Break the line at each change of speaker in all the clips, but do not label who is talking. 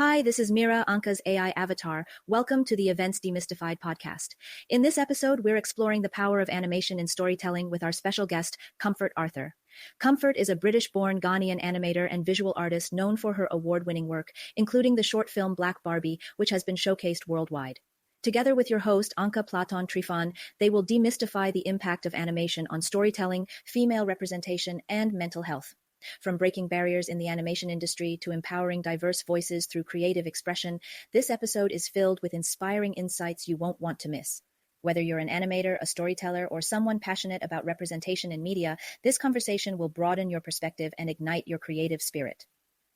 Hi, this is Mira, Anca's AI avatar. Welcome to the Events Demystified podcast. In this episode, we're exploring the power of animation in storytelling with our special guest, 𝐂𝐿𝐴𝐻 Arthur. 𝐂𝐿𝐴𝐻 is a British-born Ghanaian animator and visual artist known for her award-winning work, including the short film Black Barbie, which has been showcased worldwide. Together with your host, Anca, Platon, Trifan, they will demystify the impact of animation on storytelling, female representation, and mental health. From breaking barriers in the animation industry to empowering diverse voices through creative expression, this episode is filled with inspiring insights you won't want to miss. Whether you're an animator, a storyteller, or someone passionate about representation in media, this conversation will broaden your perspective and ignite your creative spirit.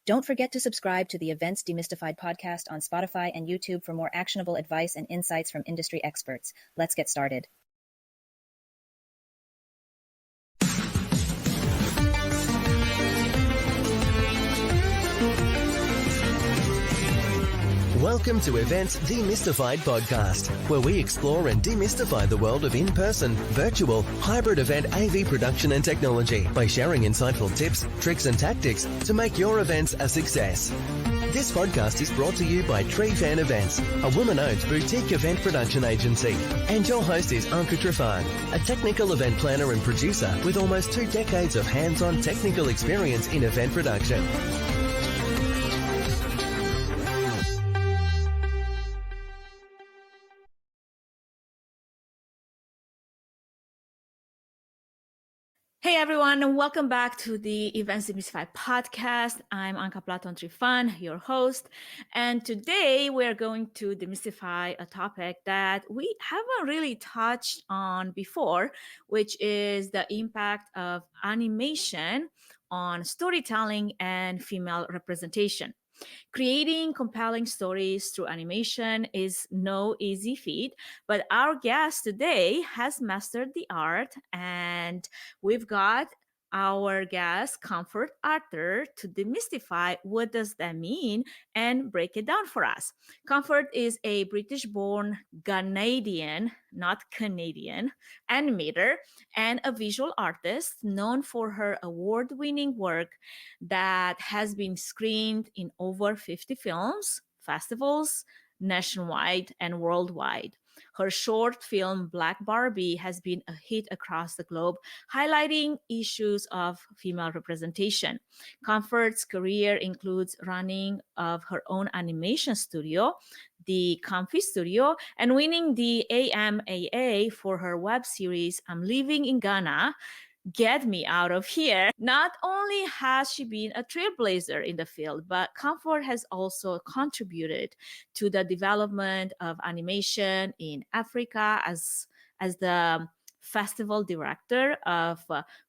Don't forget to subscribe to the Events Demystified podcast on Spotify and YouTube for more actionable advice and insights from industry experts. Let's get started.
Welcome to Events Demystified podcast, where we explore and demystify the world of in-person, virtual, hybrid event AV production and technology by sharing insightful tips, tricks and tactics to make your events a success. This podcast is brought to you by Trifan Events, a woman-owned boutique event production agency. And your host is Anca Trifan, a technical event planner and producer with almost 2 decades of hands-on technical experience in event production.
Hey everyone, and welcome back to the Events Demystified podcast. I'm Anca Platon Trifan, your host, and today we're going to demystify a topic that we haven't really touched on before, which is the impact of animation on storytelling and female representation. Creating compelling stories through animation is no easy feat, but our guest today has mastered the art, and we've got our guest, 𝐂𝐿𝐴𝐻 Arthur, to demystify what does that mean and break it down for us. 𝐂𝐿𝐴𝐻 is a British-born Ghanaian, not Canadian, animator and a visual artist known for her award-winning work that has been screened in over 50 films, festivals, nationwide and worldwide. Her short film, Black Barbie, has been a hit across the globe, highlighting issues of female representation. 𝐂𝐿𝐴𝐻's career includes running of her own animation studio, the 𝐂𝐿𝐴 Studio, and winning the AMAA for her web series, I'm Living in Ghana, Get Me Out of Here. Not only has she been a trailblazer in the field, but 𝐂𝐿𝐴𝐻 has also contributed to the development of animation in Africa as the festival director of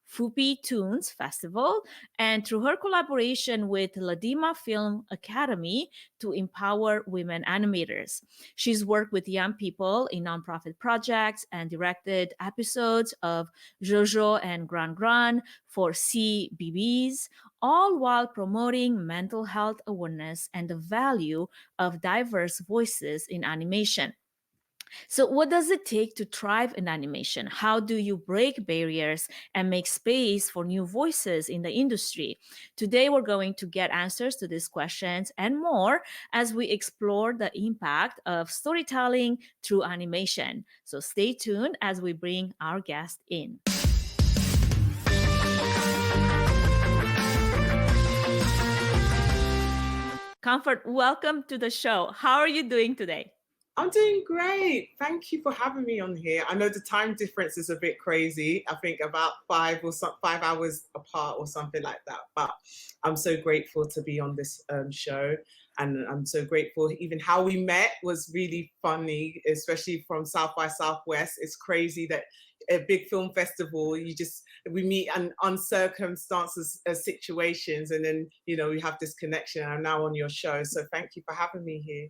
Fupi Tunes Festival, and through her collaboration with Ladima Film Academy to empower women animators. She's worked with young people in nonprofit projects and directed episodes of Jojo and Gran Gran for CBBS, all while promoting mental health awareness and the value of diverse voices in animation. So what does it take to thrive in animation? How do you break barriers and make space for new voices in the industry? Today, we're going to get answers to these questions and more as we explore the impact of storytelling through animation. So stay tuned as we bring our guest in. 𝐂𝐿𝐴𝐻, welcome to the show. How are you doing today?
I'm doing great. Thank you for having me on here. I know the time difference is a bit crazy. I think about 5 hours apart or something like that. But I'm so grateful to be on this show. And I'm so grateful. Even how we met was really funny, especially from South by Southwest. It's crazy that a big film festival, we meet in uncircumstances situations, and then, we have this connection. I'm now on your show. So thank you for having me here.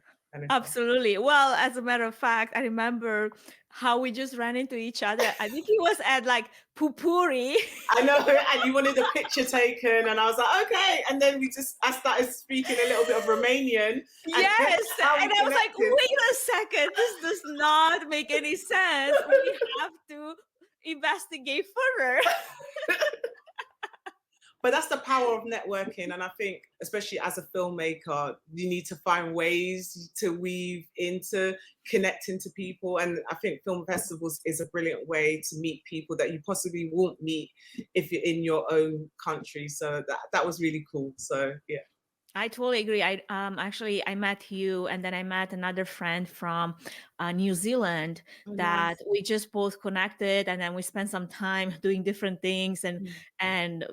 Absolutely. Well, as a matter of fact, I remember how we just ran into each other. I think it was at like Pupuri.
I know, and you wanted a picture taken, and I was like, okay. And then I started speaking a little bit of Romanian.
Yes, and I was like, wait a second, this does not make any sense. We have to investigate further.
But that's the power of networking. And I think, especially as a filmmaker, you need to find ways to weave into connecting to people. And I think film festivals is a brilliant way to meet people that you possibly won't meet if you're in your own country. So that was really cool. So, yeah.
I totally agree. I actually I met you, and then I met another friend from New Zealand
Oh,
that
nice.
we just both connected, and then we spent some time doing different things and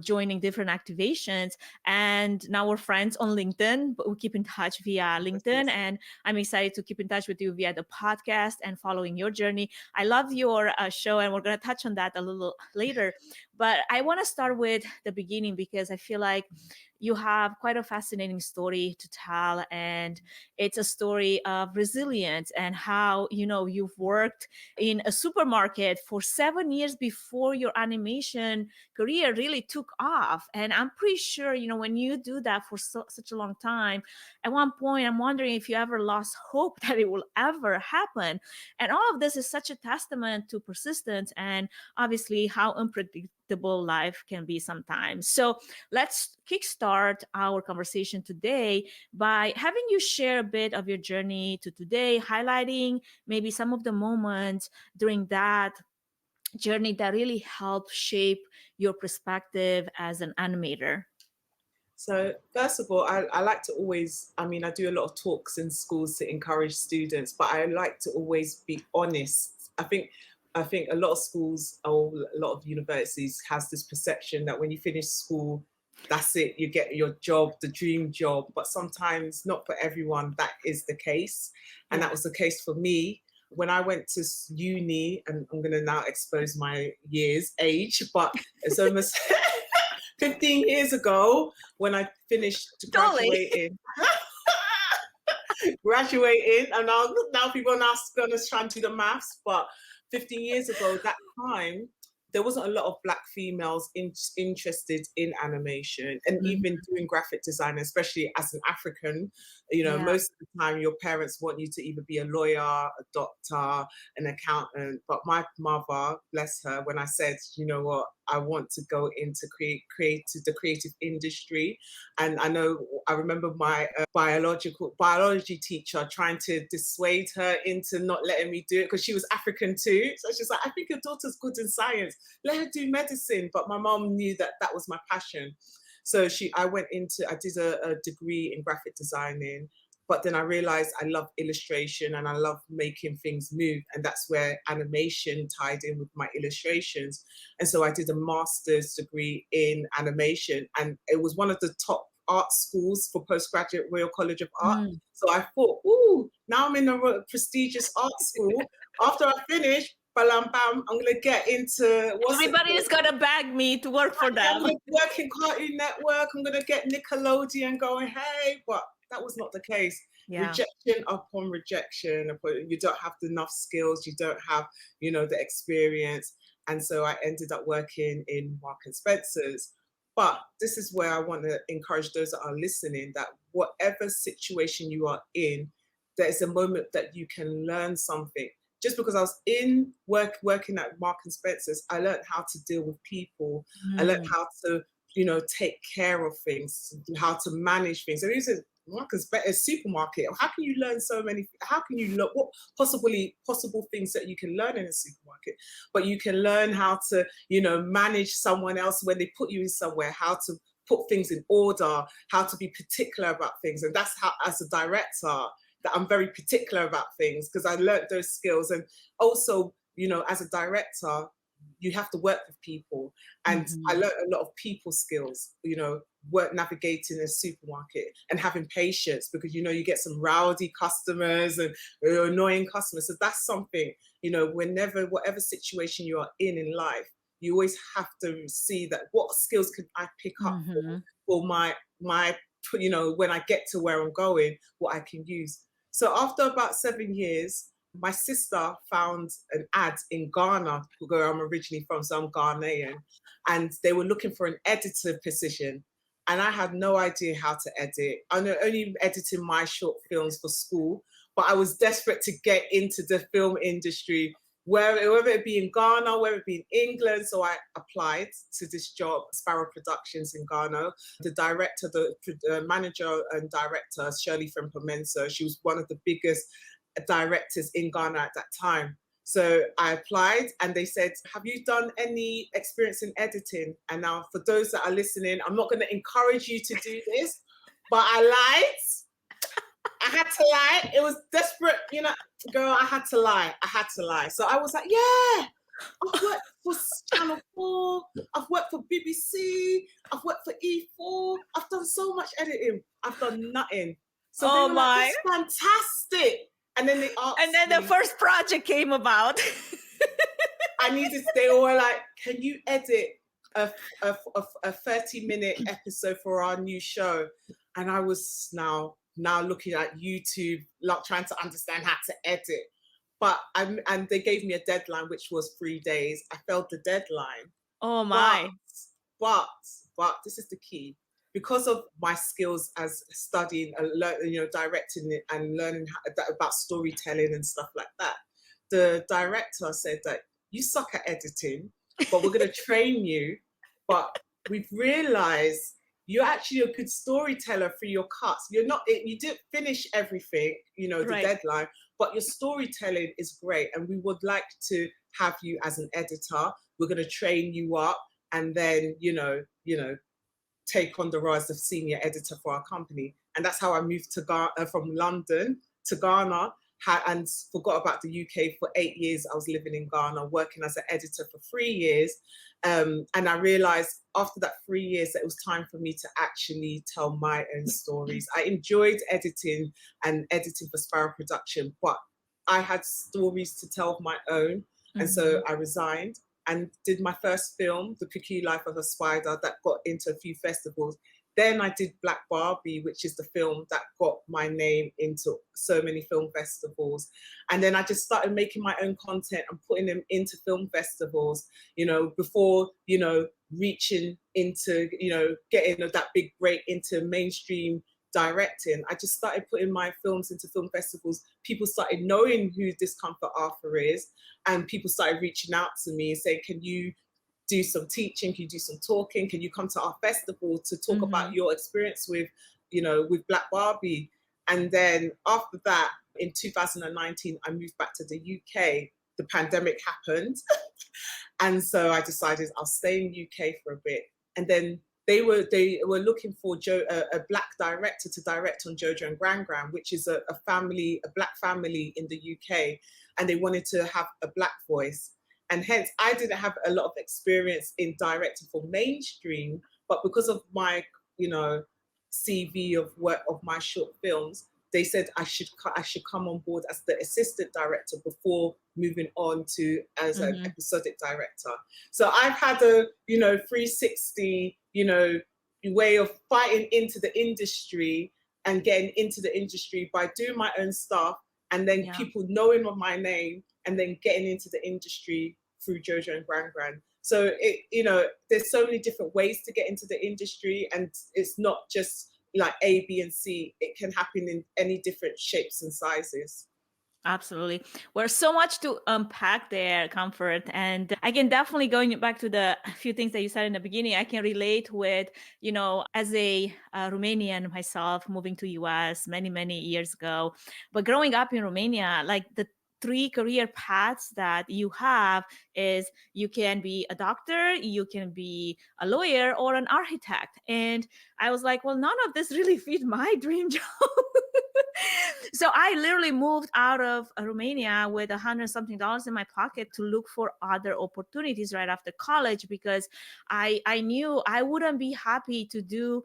joining different activations. And now we're friends on LinkedIn, but we keep in touch via LinkedIn. And I'm excited to keep in touch with you via the podcast and following your journey. I love your show, and we're going to touch on that a little later. But I want to start with the beginning because I feel like you have quite a fascinating story to tell, and it's a story of resilience and how you've worked in a supermarket for 7 years before your animation career really took off. And I'm pretty sure when you do that for such a long time, at one point I'm wondering if you ever lost hope that it will ever happen. And all of this is such a testament to persistence and obviously how unpredictable life can be sometimes. So let's kickstart our conversation today by having you share a bit of your journey to today, highlighting maybe some of the moments during that journey that really helped shape your perspective as an animator.
So first of all, I like to always, I mean, I do a lot of talks in schools to encourage students, but I like to always be honest. I think a lot of schools or a lot of universities has this perception that when you finish school, that's it, you get your job, the dream job. But sometimes not for everyone that is the case. And that was the case for me. When I went to uni, and I'm going to now expose my age, but it's almost 15 years ago when I finished graduating. Graduating, and now people are going to try and do the maths, but 15 years ago, that time, there wasn't a lot of Black females interested in animation and even doing graphic design, especially as an African. Most of the time your parents want you to either be a lawyer, a doctor, an accountant. But my mother, bless her, when I said, you know what, I want to go into the creative industry. And I remember my biology teacher trying to dissuade her into not letting me do it because she was African too. So she's like, I think your daughter's good in science. Let her do medicine. But my mom knew that that was my passion. So I did a degree in graphic designing, but then I realized I love illustration and I love making things move. And that's where animation tied in with my illustrations. And so I did a master's degree in animation, and it was one of the top art schools for postgraduate Royal College of Art. So I thought, ooh, now I'm in a prestigious art school. After I finish, bam, I'm going to get into
everybody is going to beg me to work for them.
I'm going to work in Cartoon Network. I'm going to get Nickelodeon going, hey, but that was not the case. Yeah. Rejection upon rejection. You don't have enough skills. You don't have, the experience. And so I ended up working in Marks and Spencer's. But this is where I want to encourage those that are listening that whatever situation you are in, there's a moment that you can learn something. Just because I was working at Marks and Spencer's, I learned how to deal with people. I learned how to, take care of things, how to manage things. And it's a supermarket. How can you learn so many? How can you look what possible things that you can learn in a supermarket? But you can learn how to, manage someone else when they put you in somewhere. How to put things in order. How to be particular about things. And that's how, as a director, that I'm very particular about things because I learned those skills. And also, as a director, you have to work with people. And I learned a lot of people skills, navigating a supermarket and having patience because, you get some rowdy customers and annoying customers. So that's something, whatever situation you are in life, you always have to see that what skills can I pick up for my, when I get to where I'm going, what I can use. So after about 7 years, my sister found an ad in Ghana, where I'm originally from, so I'm Ghanaian, and they were looking for an editor position. And I had no idea how to edit. I'm only editing my short films for school, but I was desperate to get into the film industry whether it be in Ghana, whether it be in England. So I applied to this job, Sparrow Productions in Ghana. The director, the manager and director, Shirley Frimpong-Mensah, she was one of the biggest directors in Ghana at that time. So I applied and they said, have you done any experience in editing? And now for those that are listening, I'm not going to encourage you to do this, but I lied. I had to lie. It was desperate, you know, girl, I had to lie. I had to lie. So I was like, yeah, I've worked for Channel 4, I've worked for BBC, I've worked for E4, I've done so much editing. I've done nothing. So they were like, that's fantastic. And then they asked
and then the first project came about.
they were like, can you edit a 30-minute episode for our new show? And I was now looking at YouTube, trying to understand how to edit. But and they gave me a deadline, which was 3 days. I failed the deadline.
Oh my.
But this is the key. Because of my skills as studying, you know, directing it and learning about storytelling and stuff like that, the director said that you suck at editing, but we're going to train you. But we've realized you're actually a good storyteller for your cuts. You didn't finish everything, you know, the deadline, but your storytelling is great. And we would like to have you as an editor. We're going to train you up and then, you know, take on the role as the senior editor for our company. And that's how I moved to Ghana, from London to Ghana, and forgot about the UK for 8 years. I was living in Ghana, working as an editor for 3 years. And I realized after that 3 years that it was time for me to actually tell my own stories. I enjoyed editing for Sparrow Production, but I had stories to tell of my own. And so I resigned and did my first film, The Peculiar Life of a Spider, that got into a few festivals. Then I did Black Barbie, which is the film that got my name into so many film festivals. And then I just started making my own content and putting them into film festivals, you know, before, you know, reaching into, you know, getting that big break into mainstream directing. I just started putting my films into film festivals. People started knowing who Discomfort Arthur is, and people started reaching out to me and saying, can you do some teaching? Can you do some talking? Can you come to our festival to talk about your experience with, you know, with Black Barbie? And then after that, in 2019, I moved back to the UK. The pandemic happened. And so I decided I'll stay in the UK for a bit. And then they were looking for a Black director to direct on 𝐂𝐻𝐿 and 𝐵𝐵𝐵, which is a Black family in the UK. And they wanted to have a Black voice. And hence, I didn't have a lot of experience in directing for mainstream, but because of my, you know, CV of work of my short films, they said I should come on board as the assistant director before moving on to as an episodic director. So I've had a, you know, 360, you know, way of fighting into the industry and getting into the industry by doing my own stuff, and then people knowing of my name, and then getting into the industry through 𝐂𝐻𝐿 and 𝐵𝐵𝐵. So it, you know, there's so many different ways to get into the industry, and it's not just like A, B, and C. It can happen in any different shapes and sizes.
Absolutely. There's so much to unpack there, Comfort. And I can definitely, going back to the few things that you said in the beginning, I can relate with, you know, as a Romanian myself, moving to US many, many years ago. But growing up in Romania, like the 3 career paths that you have is you can be a doctor, you can be a lawyer, or an architect. And I was like, well, none of this really fit my dream job. So I literally moved out of Romania with $100-something in my pocket to look for other opportunities right after college, because I knew I wouldn't be happy to do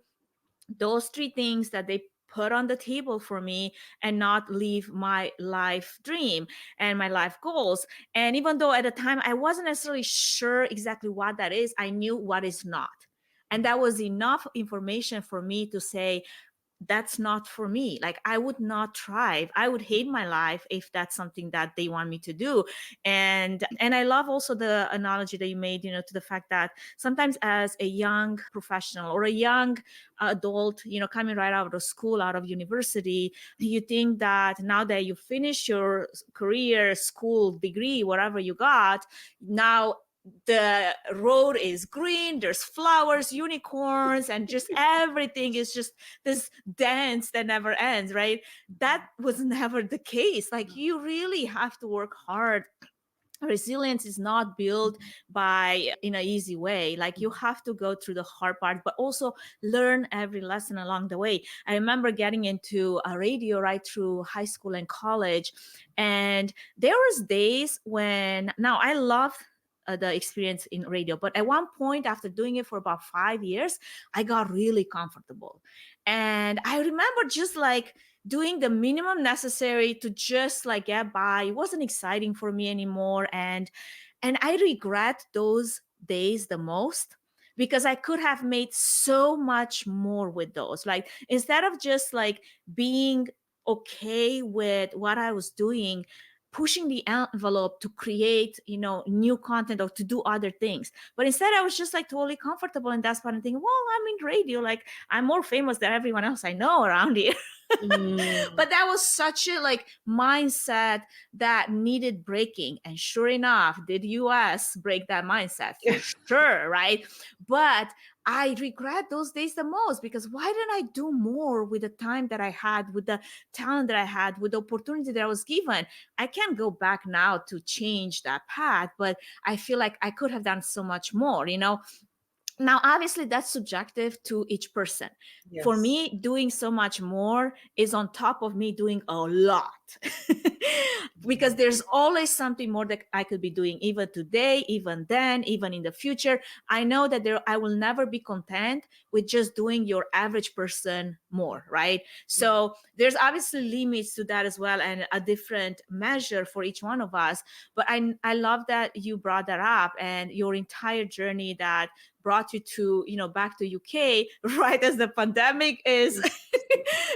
those 3 things that they put on the table for me and not live my life dream and my life goals. And even though at the time I wasn't necessarily sure exactly what that is, I knew what is not. And that was enough information for me to say, that's not for me. Like, I would not thrive. I would hate my life if that's something that they want me to do. And I love also the analogy that you made, to the fact that sometimes as a young professional or a young adult, coming right out of school, out of university, you think that now that you finish your career, school, degree, whatever you got, now the road is green, there's flowers, unicorns, and just everything is just this dance that never ends, right? That was never the case. Like, you really have to work hard. Resilience is not built by in an easy way. Like, you have to go through the hard part, but also learn every lesson along the way. I remember getting into a radio right through high school and college, and there was days when, now I love the experience in radio, but at one point, after doing it for about 5 years, I got really comfortable. And I remember just like doing the minimum necessary to just like get by. It wasn't exciting for me anymore. And I regret those days the most, because I could have made so much more with those. Like, instead of just like being okay with what I was doing, pushing the envelope to create, new content or to do other things. But instead, I was just like totally comfortable in that spot and thinking, well, I'm in radio. Like, I'm more famous than everyone else I know around here. But that was such a like mindset that needed breaking. And sure enough, did US break that mindset? For sure, right? But I regret those days the most, because why didn't I do more with the time that I had, with the talent that I had, with the opportunity that I was given? I can't go back now to change that path, but I feel like I could have done so much more, Now, obviously, that's subjective to each person.
Yes.
For me, doing so much more is on top of me doing a lot. Because there's always something more that I could be doing, even today, even then, even in the future. I know that I will never be content with just doing your average person more, right? So there's obviously limits to that as well, and a different measure for each one of us. But I love that you brought that up, and your entire journey that brought you to, back to UK right as the pandemic is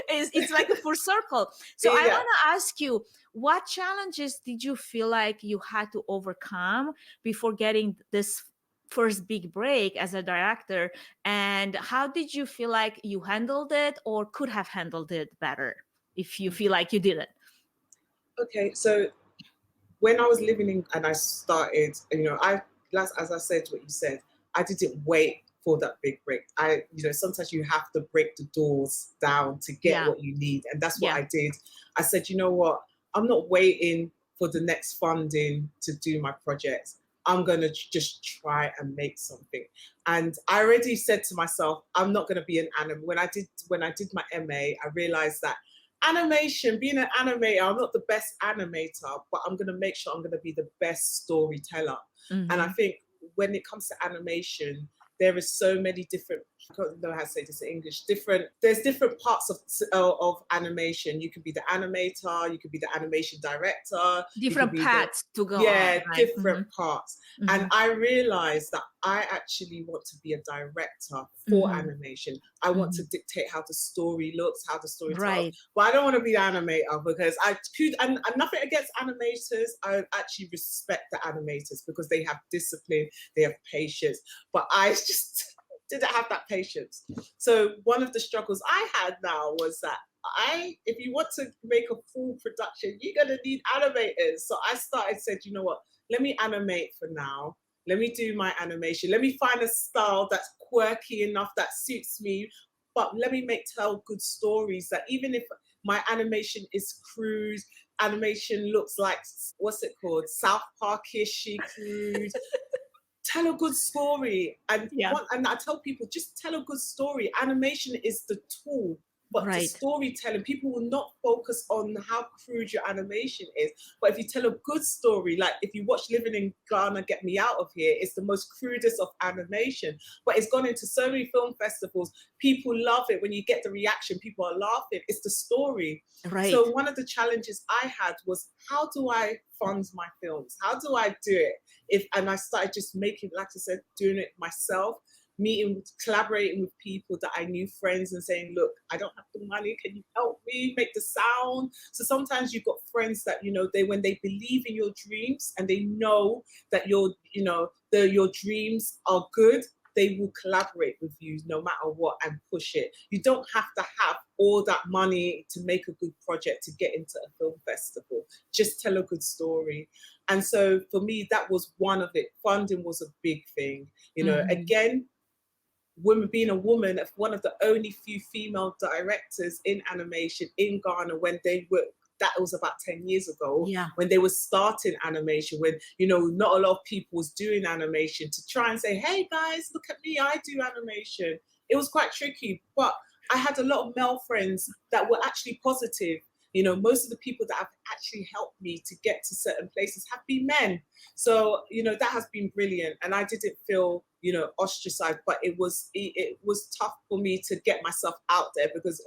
it's like a full circle. So I want to ask you, what challenges did you feel like you had to overcome before getting this first big break as a director, and how did you feel like you handled it, or could have handled it better if you feel like you didn't?
Okay, so when I was living in, and I started, as I said what you said, I didn't wait for that big break. Sometimes you have to break the doors down to get what you need, and that's what I did. I said, you know what, I'm not waiting for the next funding to do my projects. I'm gonna just try and make something. And I already said to myself, I'm not gonna be an animator. When I did my MA, I realized that animation, being an animator, I'm not the best animator, but I'm going to make sure I'm going to be the best storyteller. And I think when it comes to animation, there is so many different, I don't know how to say this in English, there's different parts of animation. You could be the animator, you could be the animation director.
Different paths to go on.
Yeah, different parts. And I realized that I actually want to be a director for animation. I want to dictate how the story looks, how the story tells. But I don't want to be an animator, because and nothing against animators. I actually respect the animators because they have discipline, they have patience. But I just didn't have that patience. So one of the struggles I had now was that if you want to make a full production, you're going to need animators. So I said, you know what, let me animate for now. Let me do my animation. Let me find a style that's quirky enough, that suits me. But let me tell good stories that even if my animation is crude, animation looks like, what's it called? South Park-ish, crude. Tell a good story. And I tell people, just tell a good story. Animation is the tool. But the storytelling, people will not focus on how crude your animation is. But if you tell a good story, like if you watch Living in Ghana, Get Me Out of Here, it's the most crudest of animation. But it's gone into so many film festivals. People love it. When you get the reaction, people are laughing. It's the story. So one of the challenges I had was, how do I fund my films? How do I do it? And I started just making, like I said, doing it myself. collaborating with people that I knew, friends, and saying, look, I don't have the money, can you help me make the sound? So sometimes you've got friends that, when they believe in your dreams and they know that your dreams are good, they will collaborate with you no matter what and push it. You don't have to have all that money to make a good project to get into a film festival. Just tell a good story. And so for me, that was one of it. Funding was a big thing. Again, being a woman, one of the only few female directors in animation in Ghana when they were, that was about 10 years ago, when they were starting animation, when, not a lot of people was doing animation, to try and say, hey guys, look at me, I do animation. It was quite tricky, but I had a lot of male friends that were actually positive. Most of the people that have actually helped me to get to certain places have been men. So, that has been brilliant. And I didn't feel, ostracized, but it was tough for me to get myself out there, because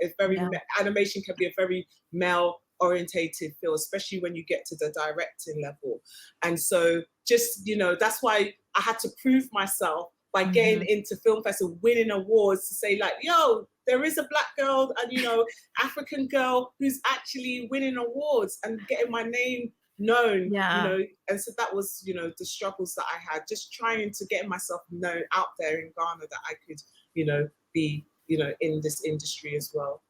animation can be a very male orientated field, especially when you get to the directing level. And so just, that's why I had to prove myself by getting into film festival, winning awards, to say like, yo, there is a Black girl and, African girl who's actually winning awards and getting my name known, and so that was, the struggles that I had, just trying to get myself known out there in Ghana, that I could, be, in this industry as well.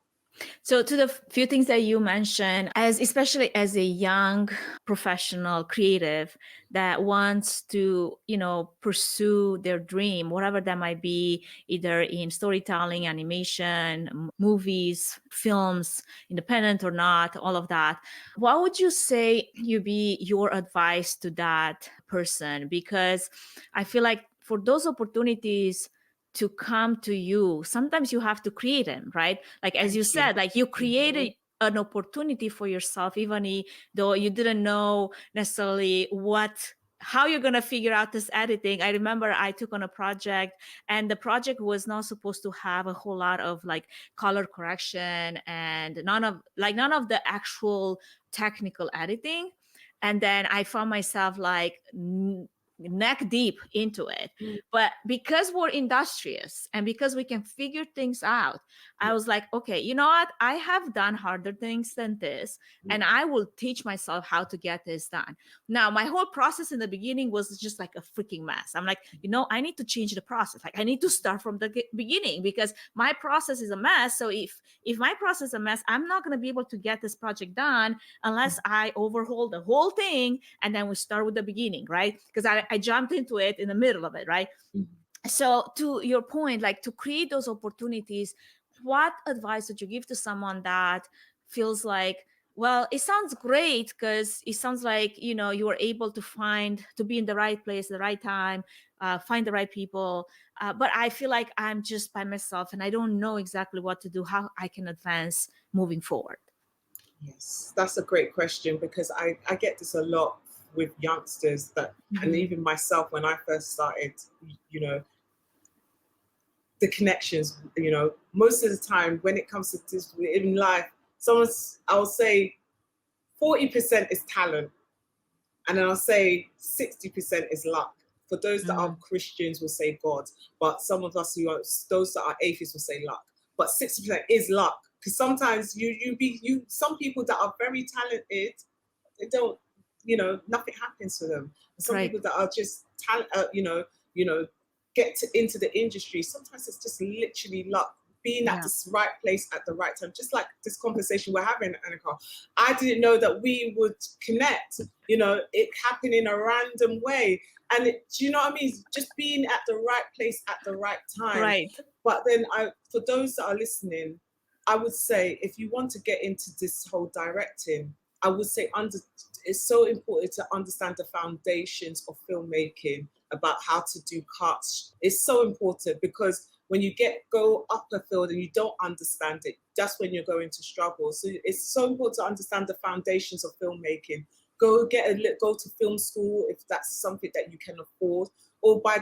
So to the few things that you mentioned, especially as a young professional creative that wants to, pursue their dream, whatever that might be, either in storytelling, animation, movies, films, independent or not, all of that. What would you say your advice to that person? Because I feel like for those opportunities to come to you, sometimes you have to create them, right? Like, as you said, like you created an opportunity for yourself, even though you didn't know necessarily how you're going to figure out this editing. I remember I took on a project, and the project was not supposed to have a whole lot of like color correction and none of the actual technical editing. And then I found myself like neck deep into it. But because we're industrious and because we can figure things out, I was like, okay, you know what? I have done harder things than this, and I will teach myself how to get this done. Now, my whole process in the beginning was just like a freaking mess. I'm like, I need to change the process. Like, I need to start from the beginning because my process is a mess. So if my process is a mess, I'm not going to be able to get this project done unless I overhaul the whole thing, and then we start with the beginning, right? Because I jumped into it in the middle of it, right? So to your point, like to create those opportunities, what advice would you give to someone that feels like, well, it sounds great because it sounds like, you were able to be in the right place at the right time, find the right people. But I feel like I'm just by myself and I don't know exactly what to do, how I can advance moving forward.
Yes, that's a great question, because I get this a lot with youngsters that, and even myself when I first started, the connections, most of the time when it comes to this in life, I'll say 40% is talent, and then I'll say 60% is luck. For those that are Christians will say God, but some of us those that are atheists will say luck. But 60% is luck, because sometimes some people that are very talented, they don't, nothing happens to them. Some people that are just get into the industry, sometimes it's just literally luck, being at the right place at the right time. Just like this conversation we're having, Anca, I didn't know that we would connect. It happened in a random way, and do you know what I mean? Just being at the right place at the right time.
Right.
But then, for those that are listening, I would say if you want to get into this whole directing, I would say it's so important to understand the foundations of filmmaking, about how to do cuts. It's so important, because when you go up a field and you don't understand it, that's when you're going to struggle. So it's so important to understand the foundations of filmmaking. Go to film school if that's something that you can afford, or buy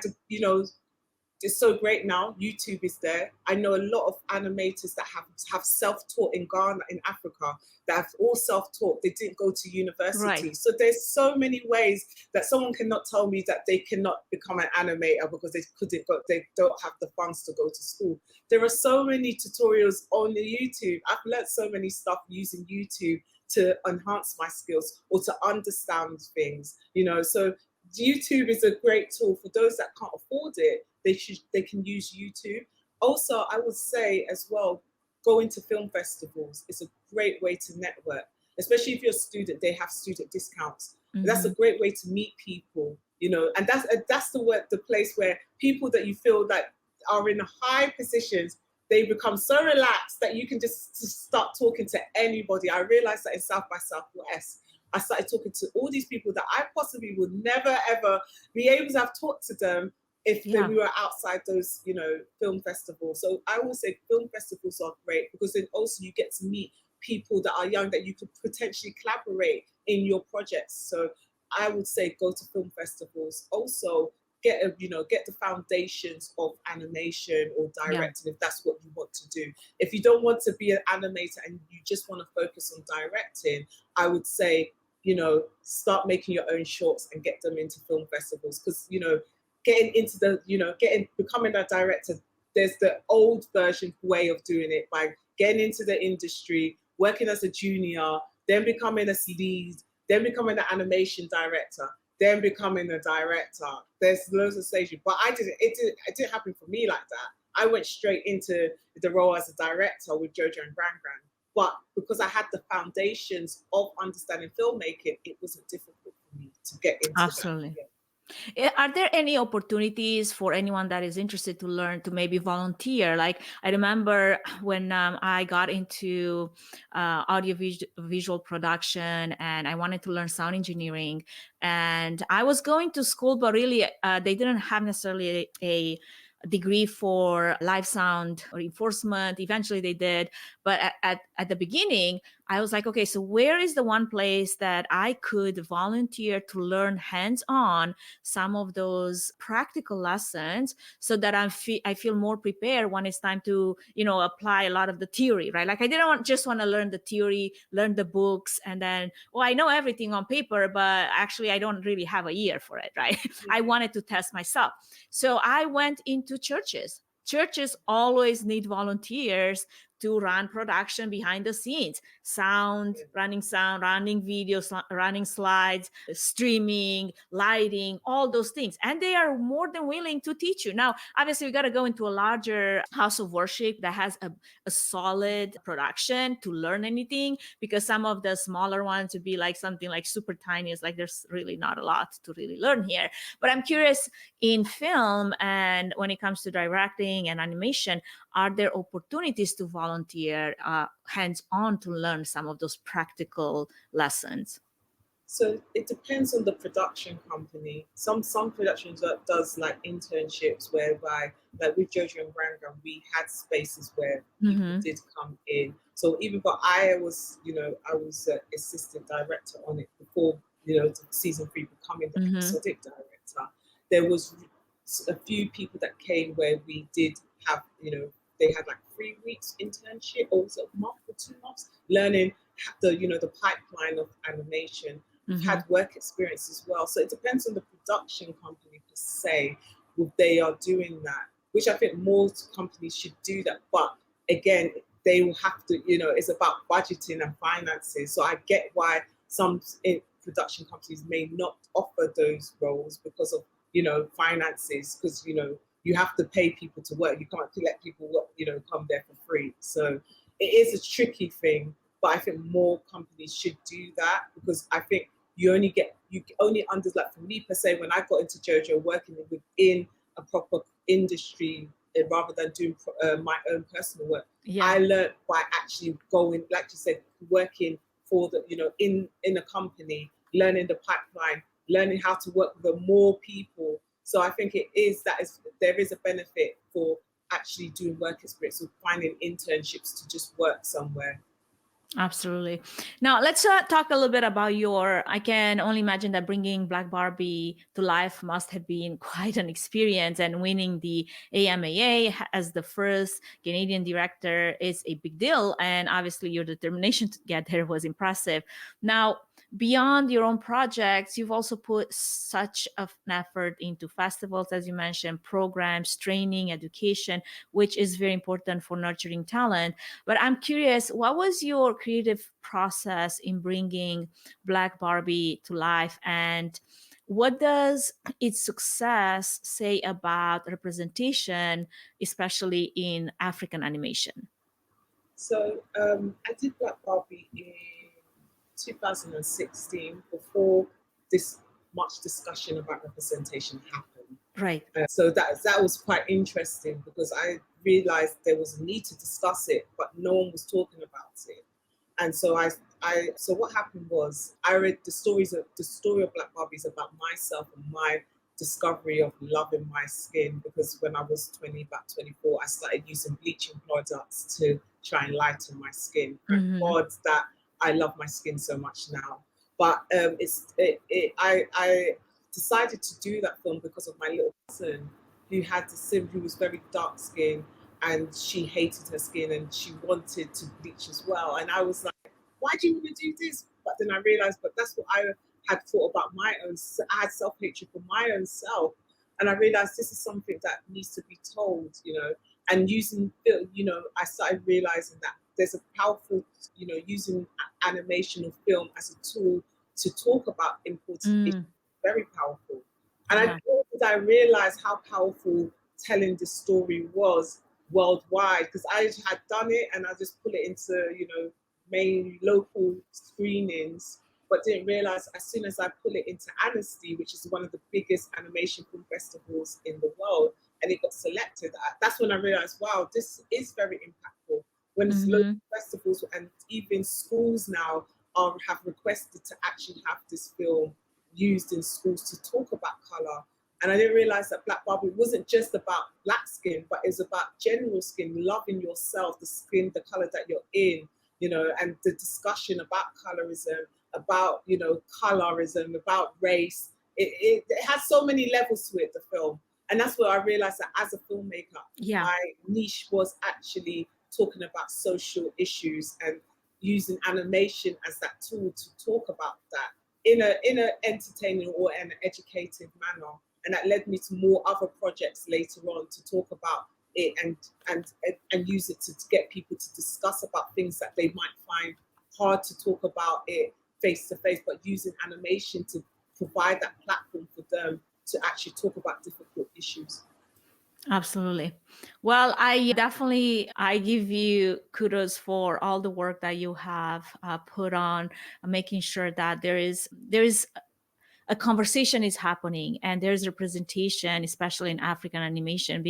it's so great now. YouTube is there. I know a lot of animators that have self-taught in Ghana, in Africa, that have all self-taught. They didn't go to university.
Right.
So there's so many ways that someone cannot tell me that they cannot become an animator because they don't have the funds to go to school. There are so many tutorials on the YouTube. I've learned so many stuff using YouTube to enhance my skills or to understand things, so YouTube is a great tool for those that can't afford it. They can use YouTube. Also, I would say as well, going to film festivals is a great way to network, especially if you're a student. They have student discounts.
Mm-hmm.
That's a great way to meet people, and that's the place where people that you feel that are in high positions, they become so relaxed that you can just start talking to anybody. I realized that in South by Southwest, I started talking to all these people that I possibly would never, ever be able to have talked to them if we were outside those, film festivals. So I always say film festivals are great because then also you get to meet people that are young that you could potentially collaborate in your projects. So I would say go to film festivals. Also, get the foundations of animation or directing if that's what you want to do. If you don't want to be an animator and you just want to focus on directing, I would say, start making your own shorts and get them into film festivals. Because, getting into becoming a director, there's the old version way of doing it by getting into the industry, working as a junior, then becoming a lead, then becoming an animation director, then becoming a director. There's loads of stages, but it didn't happen for me like that. I went straight into the role as a director with 𝐂𝐻𝐿𝐻 and 𝐵𝐵𝐵𝐵. But because I had the foundations of understanding filmmaking, it wasn't difficult for me to get into
Absolutely.
that.
Are there any opportunities for anyone that is interested to learn to maybe volunteer? Like I remember when I got into visual production and I wanted to learn sound engineering, and I was going to school, but really they didn't have necessarily a degree for live sound or reinforcement. Eventually they did, but at the beginning I was like, okay, so where is the one place that I could volunteer to learn hands-on some of those practical lessons so that I feel more prepared when it's time to, apply a lot of the theory, right? Like I didn't just want to learn the theory, learn the books, and then, I know everything on paper, but actually I don't really have a year for it, right? I wanted to test myself. So I went into churches. Churches always need volunteers to run production behind the scenes, running videos, running slides, streaming, lighting, all those things. And they are more than willing to teach you. Now, obviously, we got to go into a larger house of worship that has a solid production to learn anything, because some of the smaller ones would be like something like super tiny. It's like there's really not a lot to really learn here. But I'm curious, in film and when it comes to directing and animation, are there opportunities to volunteer hands-on to learn some of those practical lessons?
So it depends on the production company. Some productions that does like internships whereby, like with 𝐂𝐻𝐿𝐻 and 𝐵𝐵𝐵𝐵, we had spaces where people did come in. So even though I was assistant director on it before, season 3 becoming the episodic director, there was a few people that came where we did have, they had like 3 weeks internship, or was it a month or 2 months, learning the pipeline of animation. We've had work experience as well. So it depends on the production company per se, if they are doing that, which I think most companies should do that. But again, they will have to, it's about budgeting and finances. So I get why some production companies may not offer those roles because of, finances, because, you have to pay people to work. You can't let people work, come there for free. So it is a tricky thing, but I think more companies should do that, because I think you only under, like for me per se, when I got into 𝐂𝐻𝐿𝐻, working within a proper industry rather than doing my own personal work, I learned by actually going, like you said, working for the, in a company, learning the pipeline, learning how to work with more people. So I think there is a benefit for actually doing work experience or finding internships to just work somewhere.
Absolutely. Now let's talk a little bit about I can only imagine that bringing Black Barbie to life must have been quite an experience, and winning the AMAA as the first Ghanaian director is a big deal. And obviously your determination to get there was impressive. Now, beyond your own projects, you've also put such an effort into festivals, as you mentioned, programs, training, education, which is very important for nurturing talent. But I'm curious, what was your creative process in bringing Black Barbie to life, and what does its success say about representation, especially in African animation?
So I did Black Barbie in 2016, before this much discussion about representation happened.
Right.
So that was quite interesting, because I realized there was a need to discuss it, but no one was talking about it. And so so what happened was, I read the story of Black Barbie is about myself and my discovery of loving my skin, because when I was about 24, I started using bleaching products to try and lighten my skin. Thank God that I love my skin so much now. But I decided to do that film because of my little cousin, who was very dark skinned, and she hated her skin and she wanted to bleach as well. And I was like, why do you want to do this? But then I realized, but that's what I had thought about my own. I had self-hatred for my own self. And I realized this is something that needs to be told, and using film, I started realizing that there's a powerful, using animation or film as a tool to talk about important issues, very powerful. And I realized how powerful telling the story was worldwide, because I had done it and I just put it into, main local screenings, but didn't realize as soon as I put it into Amnesty, which is one of the biggest animation film festivals in the world, and it got selected, that's when I realized, wow, this is very impactful. When it's local festivals, and even schools now have requested to actually have this film used in schools to talk about color. And I didn't realize that Black Barbie wasn't just about black skin, but it's about general skin, loving yourself, the skin, the color that you're in, and the discussion about colorism, about, colorism, about race. It has so many levels to it, the film. And that's where I realized that as a filmmaker, my niche was actually talking about social issues and using animation as that tool to talk about that in a entertaining or an educative manner. And that led me to more other projects later on to talk about it and use it to get people to discuss about things that they might find hard to talk about it face to face, but using animation to provide that platform for them to actually talk about difficult issues.
Absolutely. Well, I give you kudos for all the work that you have put on making sure that there is a conversation is happening and there's representation, especially in African animation,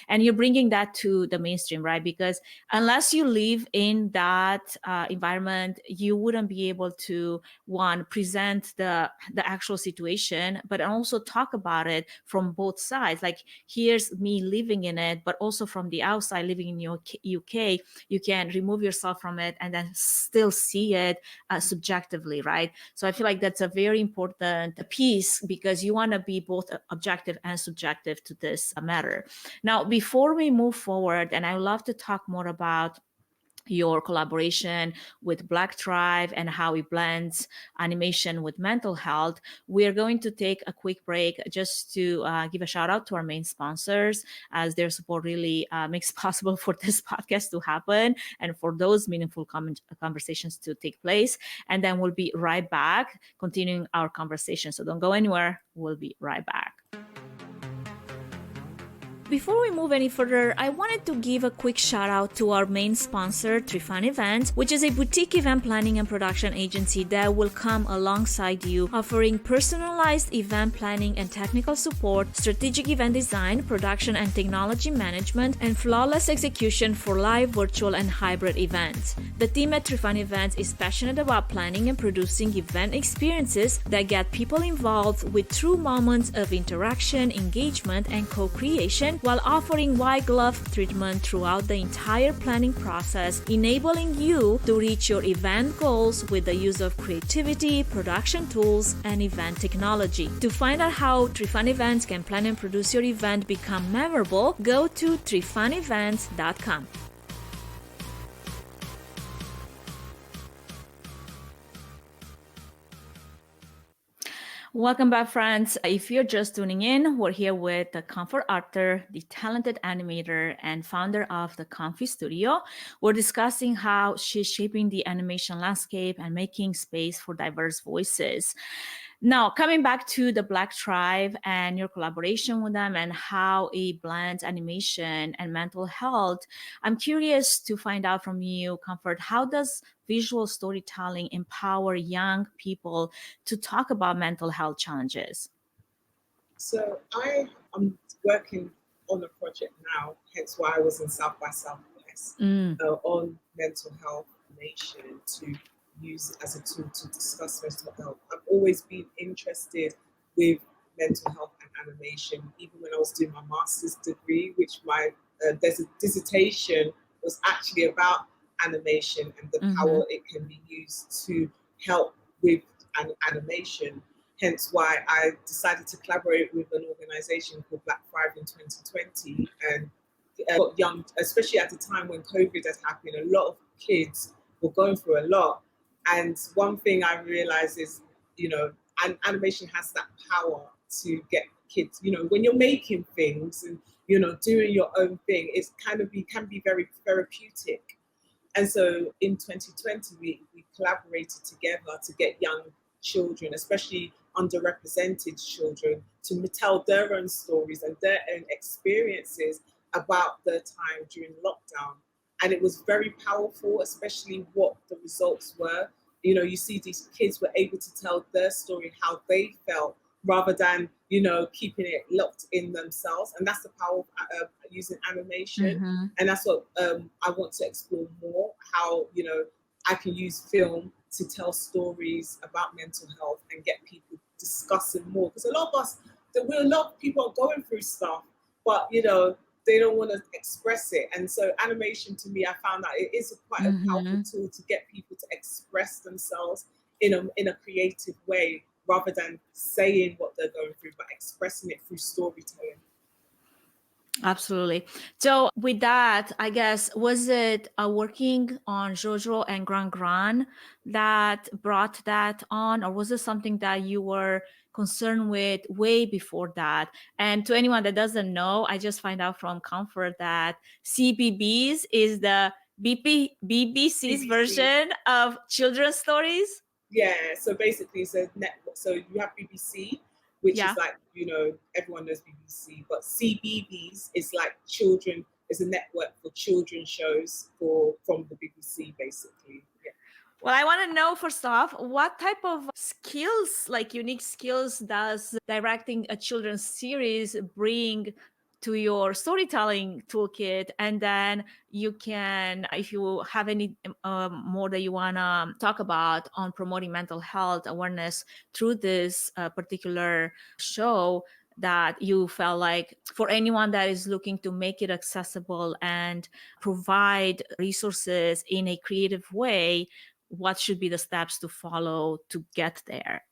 and you're bringing that to the mainstream, right? Because unless you live in that environment, you wouldn't be able to, one, present the actual situation, but also talk about it from both sides. Like, here's me living in it, but also from the outside, living in UK, you can remove yourself from it and then still see it subjectively, right? So I feel like that's a very important piece, because you want to be both objective and subjective to this matter. Now, before we move forward, and I would love to talk more about your collaboration with Black Tribe and how it blends animation with mental health, we're going to take a quick break just to give a shout out to our main sponsors, as their support really makes it possible for this podcast to happen and for those meaningful conversations to take place. And then we'll be right back, continuing our conversation. So don't go anywhere. We'll be right back. Before we move any further, I wanted to give a quick shout out to our main sponsor, Trifan Events, which is a boutique event planning and production agency that will come alongside you, offering personalized event planning and technical support, strategic event design, production and technology management, and flawless execution for live, virtual, and hybrid events. The team at Trifan Events is passionate about planning and producing event experiences that get people involved with true moments of interaction, engagement, and co-creation, while offering white glove treatment throughout the entire planning process, enabling you to reach your event goals with the use of creativity, production tools, and event technology. To find out how Trifan Events can plan and produce your event become memorable, go to trifanevents.com. Welcome back, friends. If you're just tuning in, we're here with the Comfort Arthur, the talented animator and founder of the Comfy Studio. We're discussing how she's shaping the animation landscape and making space for diverse voices. Now, coming back to the Black Tribe and your collaboration with them and how it blends animation and mental health, I'm curious to find out from you, Comfort, how does visual storytelling empower young people to talk about mental health challenges?
So I am working on a project now, hence why I was in South by Southwest, on mental health animation to use as a tool to discuss mental health. I've always been interested with mental health and animation, even when I was doing my master's degree, which my dissertation was actually about animation and the power it can be used to help with animation. Hence why I decided to collaborate with an organization called Black Barbie in 2020 and got young, especially at the time when COVID had happened, a lot of kids were going through a lot. And one thing I realized is, animation has that power to get kids, when you're making things and, doing your own thing, it's can be very therapeutic. And so in 2020, we collaborated together to get young children, especially underrepresented children, to tell their own stories and their own experiences about their time during lockdown. And it was very powerful, especially what the results were. You see these kids were able to tell their story, how they felt, rather than, keeping it locked in themselves. And that's the power of using animation. And that's what I want to explore more, how, I can use film to tell stories about mental health and get people discussing more. Because a lot of people are going through stuff, but, they don't want to express it. And so animation, to me, I found that it is quite a powerful tool to get people to express themselves in a creative way, rather than saying what they're going through, but expressing it through storytelling.
Absolutely. So with that, I guess, was it working on 𝐂𝐻𝐻𝐿 and Gran that brought that on, or was it something that you were concerned with way before that? And to anyone that doesn't know, I just find out from Comfort that CBBS is the BBC's version of children's stories.
Yeah, so basically it's a network. So you have BBC, which is like, everyone knows BBC, but CBBS is like is a network for children's shows from the BBC, basically. Yeah.
Well, I want to know, first off, what type of skills, like unique skills, does directing a children's series bring to your storytelling toolkit? And then you can, if you have any more that you want to talk about on promoting mental health awareness through this particular show, that you felt like for anyone that is looking to make it accessible and provide resources in a creative way, what should be the steps to follow to get there?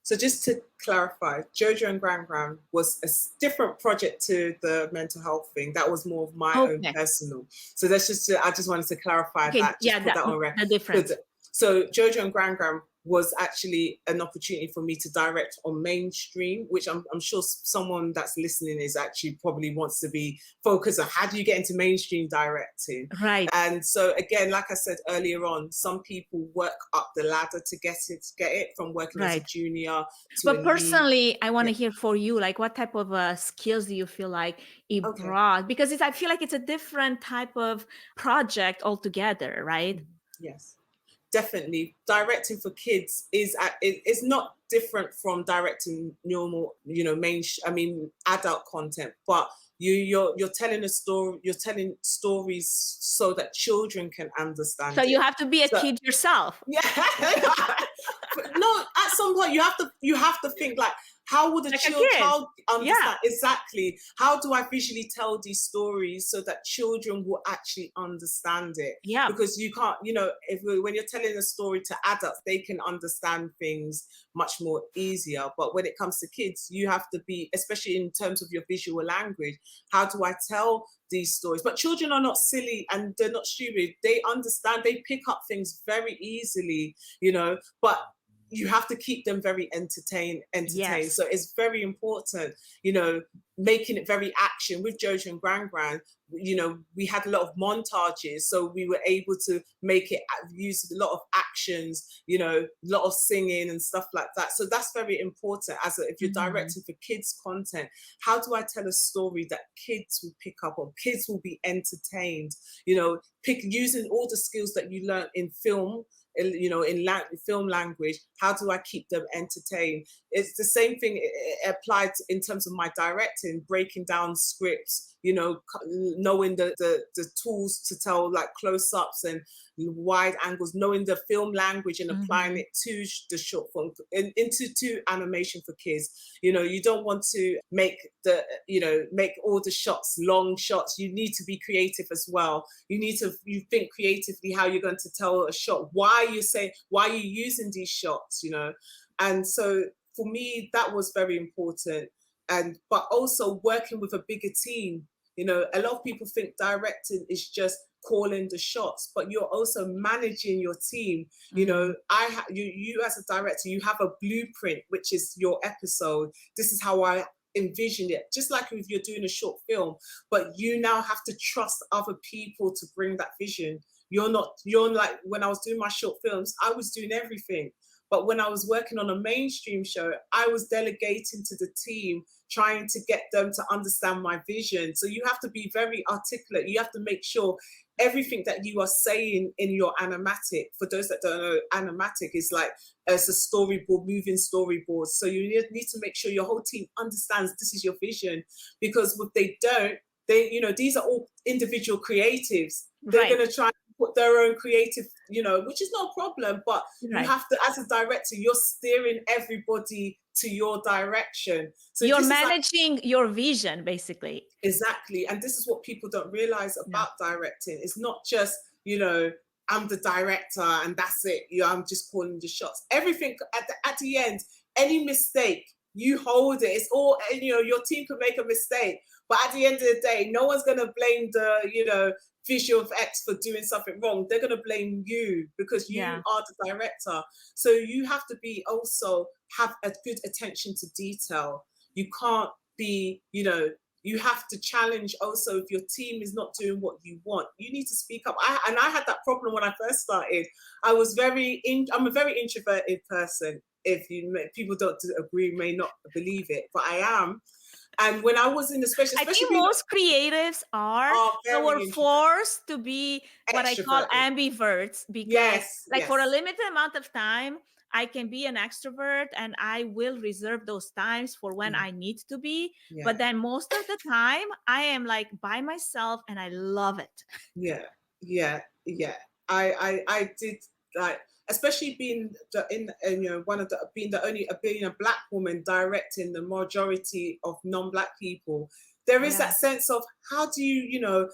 So just to clarify, 𝐂𝐻𝐻𝐿 and Gran was a different project to the mental health thing. That was more of my own personal. So I just wanted to clarify that. Just put that on record.
The difference.
So 𝐂𝐻𝐻𝐿 and Gran was actually an opportunity for me to direct on mainstream, which I'm sure someone that's listening is actually probably wants to be focused on how do you get into mainstream directing.
Right.
And so again, like I said earlier on, some people work up the ladder to get it from working as a junior to
But personally, I want to hear for you, like what type of skills do you feel like it brought? Because I feel like it's a different type of project altogether, right?
Yes. Definitely, directing for kids is not different from directing normal, adult content. But you're telling a story. You're telling stories so that children can understand.
So you have to be a kid yourself.
Yeah. No, at some point you have to think like, How would a
Like a kid.
child understand?
Yeah.
Exactly. How do I visually tell these stories so that children will actually understand it?
Yeah.
Because you can't, you know, when you're telling a story to adults, they can understand things much more easier. But when it comes to kids, you have to be, especially in terms of your visual language, how do I tell these stories? But children are not silly and they're not stupid. They understand, they pick up things very easily, you know, but you have to keep them very entertained.
Yes.
So it's very important, you know, making it very action. With Jojo and Gran Gran, you know, we had a lot of montages, so we were able to make it use a lot of actions, you know, a lot of singing and stuff like that. So that's very important. If you're directing for kids content, how do I tell a story that kids will pick up on, kids will be entertained, you know, using all the skills that you learn in film, you know, in film language. How do I keep them entertained? It's the same thing it applied in terms of my directing, breaking down scripts, you know, knowing the tools to tell like close-ups and wide angles, knowing the film language and applying it to the short film into animation for kids. You know, you don't want to make make all the shots long shots. You need to be creative as well. You think creatively how you're going to tell a shot, why you're using these shots, you know. And so for me, that was very important. But also working with a bigger team. You know, a lot of people think directing is just calling the shots, but you're also managing your team. You know, you as a director, you have a blueprint, which is your episode. This is how I envision it, just like if you're doing a short film, but you now have to trust other people to bring that vision. You're like, when I was doing my short films, I was doing everything. But when I was working on a mainstream show, I was delegating to the team, trying to get them to understand my vision. So you have to be very articulate. You have to make sure everything that you are saying in your animatic, for those that don't know, animatic is like as a storyboard, moving storyboard. So you need to make sure your whole team understands this is your vision, because if they don't, you know, these are all individual creatives. They're going to try and put their own creative, you know, which is no problem, but you have to, as a director, you're steering everybody to your direction. So
you're managing your vision, basically.
Exactly. And this is what people don't realize about directing. It's not just, you know, I'm the director and that's it. You know, I'm just calling the shots. Everything at the end, any mistake, you hold it. It's all, you know, your team can make a mistake, but at the end of the day, no one's going to blame the, you know, visual effects for doing something wrong. They're going to blame you because you are the director. So you have to be also have a good attention to detail. You can't be, you know, you have to challenge also if your team is not doing what you want. You need to speak up. I had that problem when I first started. I'm a very introverted person. If people don't agree, may not believe it, but I am. And when I was in the I
think most creatives are forced to be what I call ambiverts, because for a limited amount of time, I can be an extrovert and I will reserve those times for when I need to be. But then most of the time I am like by myself and I love it.
I did, like, especially being being a Black woman directing the majority of non-Black people. There is that sense of how do you know,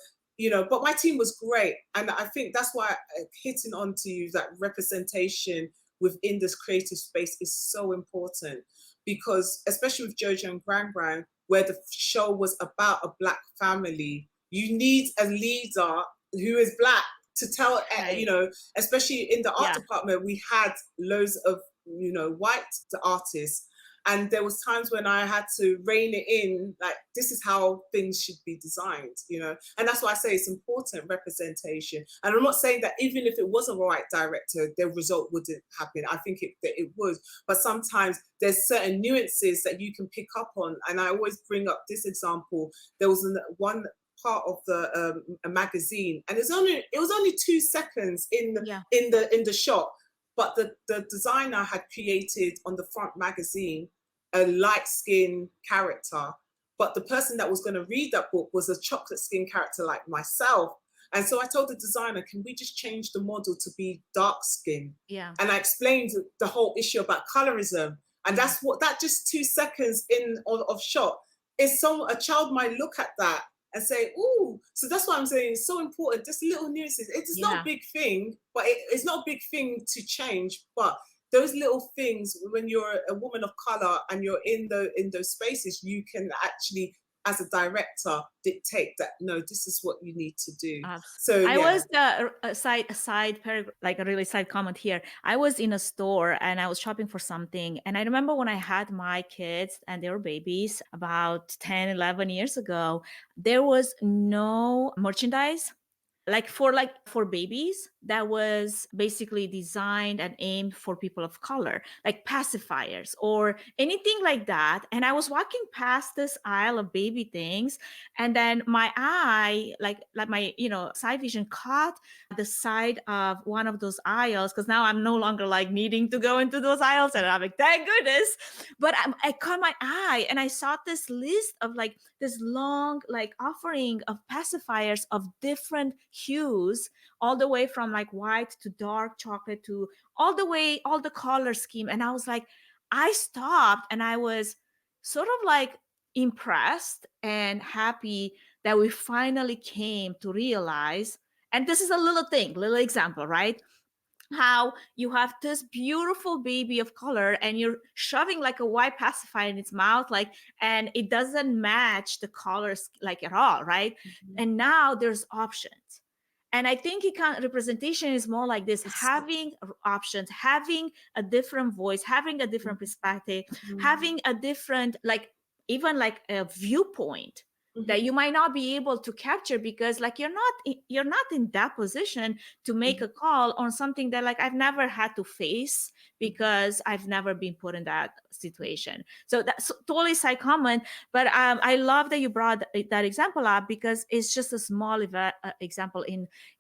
but my team was great. And I think that's why hitting onto you, that representation within this creative space is so important, because especially with Jojo and Gran Gran, where the show was about a Black family, you need a leader who is Black to tell, you know, especially in the art department, we had loads of, you know, white artists. And there was times when I had to rein it in, like, this is how things should be designed, you know? And that's why I say it's important, representation. And I'm not saying that even if it was a white director, the result wouldn't happen. I think it would. But sometimes there's certain nuances that you can pick up on. And I always bring up this example. There was one part of a magazine, and it was only 2 seconds in the shot, but the designer had created on the front magazine a light-skinned character, but the person that was going to read that book was a chocolate-skinned character like myself. And so I told the designer, can we just change the model to be dark skin?
And
I explained the whole issue about colorism. And that's what, that just 2 seconds in of shot is, so a child might look at that and say, "Ooh." So that's why I'm saying it's so important. Just little nuances. It is not a big thing, but it's not a big thing to change. But those little things, when you're a woman of color and you're in those spaces, you can actually, as a director, dictate that, no, this is what you need to do. So
I
yeah.
was a side paragraph, like a really side comment here. I was in a store and I was shopping for something, and I remember when I had my kids and they were babies about 10, 11 years ago, there was no merchandise like for babies that was basically designed and aimed for people of color, like pacifiers or anything like that. And I was walking past this aisle of baby things, and then my eye, like my side vision caught the side of one of those aisles, because now I'm no longer like needing to go into those aisles, and I'm like, thank goodness. But I caught my eye and I saw this list of like this long like offering of pacifiers of different hues, all the way from like white to dark chocolate to all the color scheme. And I was like, I stopped and I was sort of like impressed and happy that we finally came to realize. And this is a little example, right? How you have this beautiful baby of color and you're shoving like a white pacifier in its mouth, like, and it doesn't match the colors like at all, right?
Mm-hmm.
And now there's options. And I think representation is more like this: having options, having a different voice, having a different perspective, having a different, like, even like a viewpoint that you might not be able to capture, because like you're not in that position to make a call on something that like I've never had to face, because I've never been put in that situation. So that's totally side comment, but I love that you brought that example up, because it's just a small example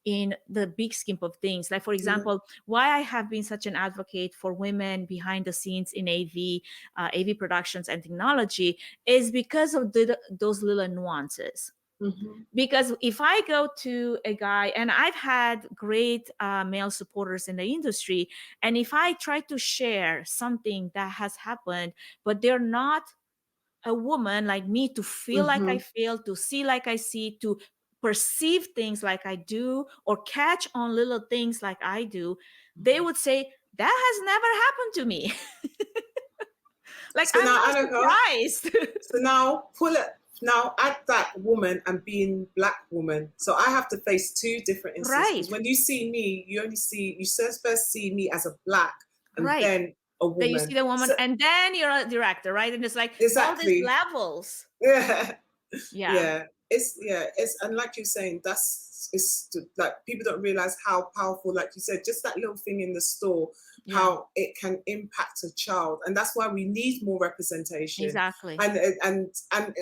in the big scheme of things. Like, for example, why I have been such an advocate for women behind the scenes in AV productions and technology is because of those little nuances. Because if I go to a guy, and I've had great male supporters in the industry, and if I try to share something that has happened, but they're not a woman like me to feel like I feel, to see like I see, to perceive things like I do, or catch on little things like I do, they would say, that has never happened to me. Like,
so
I'm
now,
not
Anca,
surprised.
so now now add that woman and being Black woman. So I have to face two different instances.
Right.
When you see me, you first see me as a Black, and
right.
then a woman.
Then you see the woman,
so,
and then you're a director, right? And it's like all these
exactly.
levels.
Yeah.
Yeah.
It's and like you're saying, like people don't realize how powerful, like you said, just that little thing in the store, how it can impact a child. And that's why we need more representation.
Exactly.
And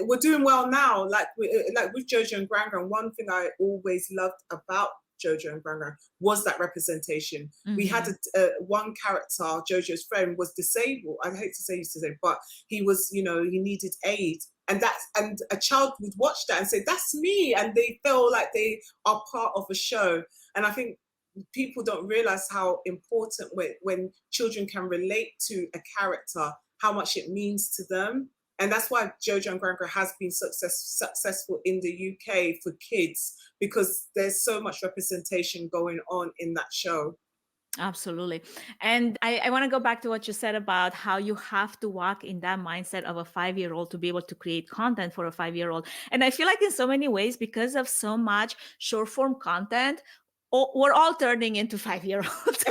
we're doing well now, like with Jojo and Ghanaian. One thing I always loved about Jojo and Ghanaian was that representation. We had one character, Jojo's friend, was disabled. I hate to say he's disabled, but he was, he needed aid. And a child would watch that and say, that's me. And they feel like they are part of a show. And I think people don't realize how important when children can relate to a character, how much it means to them. And that's why Jojo and Ghanaian has been successful in the UK for kids, because there's so much representation going on in that show.
Absolutely. And I want to go back to what you said about how you have to walk in that mindset of a 5-year-old to be able to create content for a 5-year-old. And I feel like in so many ways, because of so much short form content, we're all turning into 5-year-olds.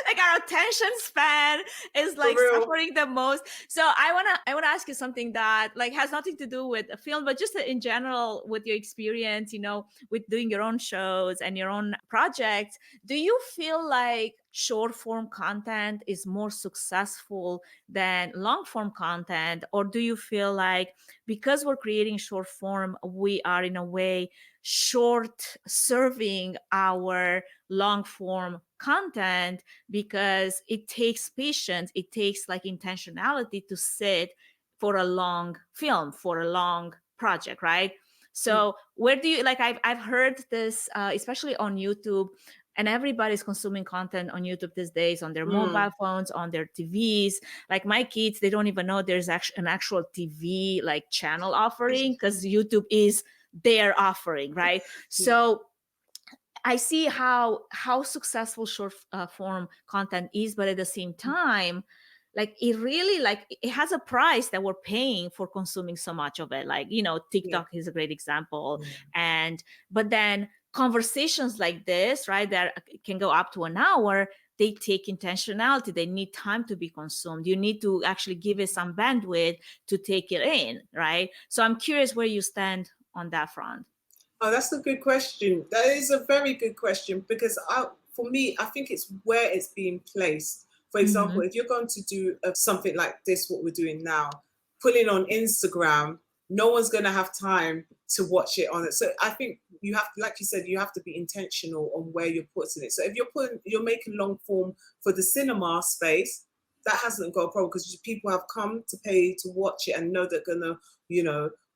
Like, our attention span is like suffering the most. So I wanna ask you something that like has nothing to do with a film, but just in general with your experience, with doing your own shows and your own projects. Do you feel like short form content is more successful than long form content? Or do you feel like because we're creating short form, we are in a way short serving our long form content, because it takes patience, it takes like intentionality to sit for a long film, for a long project, right? So where do you, like, I've heard this, especially on YouTube, And everybody's consuming content on YouTube these days, on their mobile phones, on their TVs. Like my kids, they don't even know there's an actual TV like channel offering, because YouTube is their offering, right? So I see how successful short form content is, but at the same time, like it really, like it has a price that we're paying for consuming so much of it. Like, you know, TikTok is a great example. And but then conversations like this, right, that can go up to an hour, they take intentionality. They need time to be consumed. You need to actually give it some bandwidth to take it in, right? So I'm curious where you stand on that front.
Oh, that's a good question. That is a very good question, because for me, I think it's where it's being placed. For example, if you're going to do something like this, what we're doing now, putting on Instagram, no one's going to have time to watch it on it. So I think you have, like you said, you have to be intentional on where you're putting it. So if you're making long form for the cinema space, that hasn't got a problem, because people have come to pay to watch it and know they're gonna,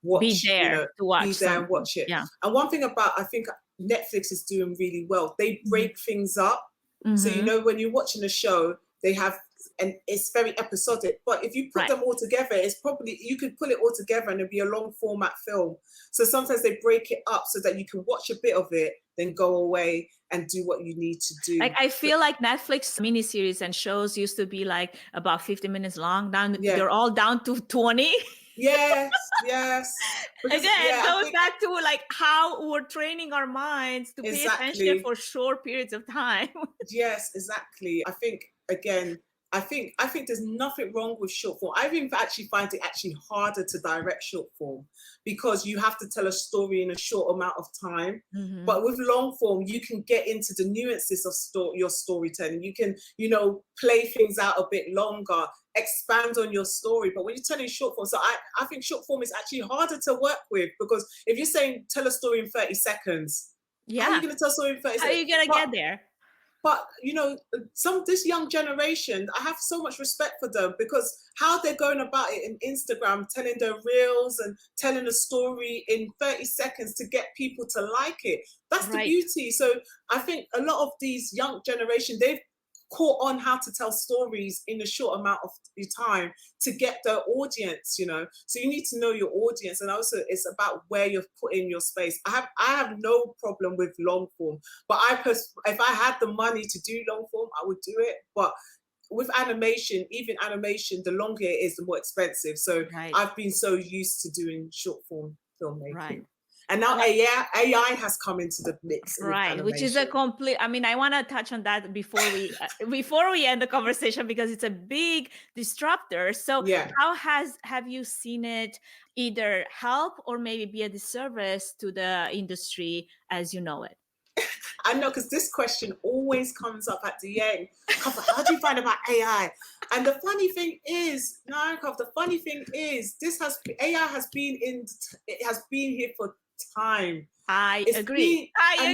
watch,
be there to watch,
be there and watch it.
Yeah.
And one thing about, I think Netflix is doing really well, they break things up. So, when you're watching a show, they have, and it's very episodic, but if you put them all together, it's probably, you could put it all together and it'd be a long format film. So sometimes they break it up so that you can watch a bit of it, then go away and do what you need to do.
Like, I feel like Netflix miniseries and shows used to be like about 50 minutes long. Now they're all down to 20.
Yes.
Because, again, it goes back to like how we're training our minds to pay attention for short periods of time.
Yes, exactly. I think, again, I think there's nothing wrong with short form. I even actually find it actually harder to direct short form, because you have to tell a story in a short amount of time. But with long form, you can get into the nuances of your storytelling. You can, play things out a bit longer, expand on your story. But when you're telling short form, so I think short form is actually harder to work with, because if you're saying tell a story in 30 seconds, how are you going to tell a story in 30 seconds?
How are you going to get there?
But, this young generation, I have so much respect for them, because how they're going about it in Instagram, telling their reels and telling a story in 30 seconds to get people to like it. That's the beauty. So I think a lot of these young generation, they've caught on how to tell stories in a short amount of time to get their audience, So you need to know your audience, and also it's about where you're putting your space. I have no problem with long form, but if I had the money to do long form, I would do it. But with animation, the longer it is, the more expensive. So I've been so used to doing short form filmmaking. And now AI has come into the mix,
which is a complete. I mean, I want to touch on that before we end the conversation, because it's a big disruptor. So, how have you seen it either help or maybe be a disservice to the industry as you know it?
I know, because this question always comes up at the end. How do you find about AI? And the funny thing is, AI has been here for time.
I agree.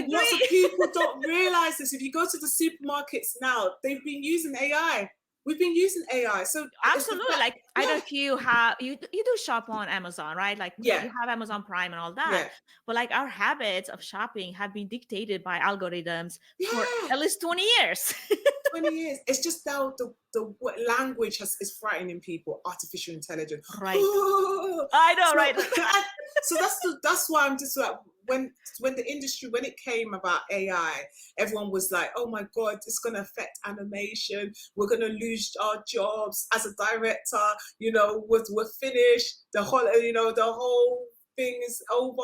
Lots of people don't realize this. If you go to the supermarkets now, they've been using AI. We've been using AI. So
absolutely, like I don't know if you do shop on Amazon, right? Like you have Amazon Prime and all that. But like our habits of shopping have been dictated by algorithms for at least 20 years.
20 years. It's just now the language is frightening people. Artificial intelligence.
Right. I know, right?
So that's why I'm just like, when the industry, when it came about AI, everyone was like, oh my God, it's going to affect animation. We're going to lose our jobs as a director. We're finished. The whole thing is over.